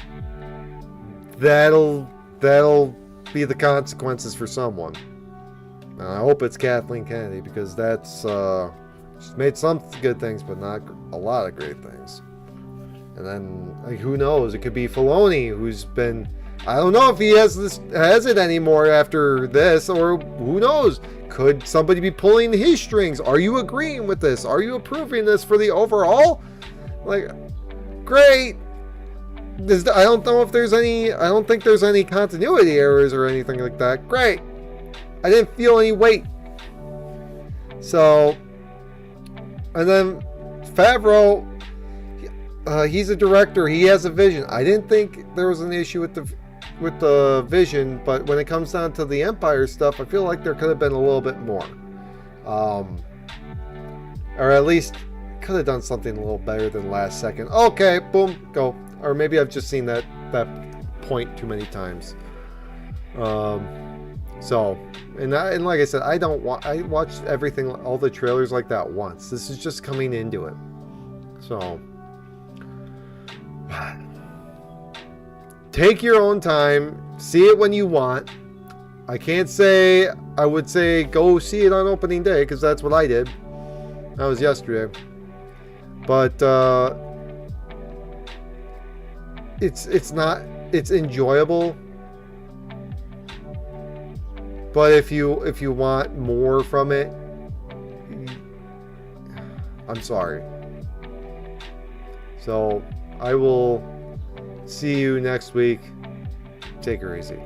that'll be the consequences for someone. And I hope it's Kathleen Kennedy, because that's she's made some good things, but not a lot of great things. And then, like, who knows? It could be Filoni, who's been, I don't know if he has it anymore after this, or who knows? Could somebody be pulling his strings? Are you agreeing with this? Are you approving this for the overall? Like, great. I don't know if there's any. I don't think there's any continuity errors or anything like that. Great. I didn't feel any weight. So, and then Favreau, he's a director. He has a vision. I didn't think there was an issue with the vision, but when it comes down to the Empire stuff, I feel like there could have been a little bit more, or at least could have done something a little better than last second. Okay, boom, go. Or maybe I've just seen that point too many times. So, and like I said, I watched everything, all the trailers like that once. This is just coming into it. So, take your own time, see it when you want. I can't say, I would say go see it on opening day, because that's what I did. That was yesterday. But it's enjoyable. But if you want more from it, I'm sorry. So I will see you next week. Take her easy.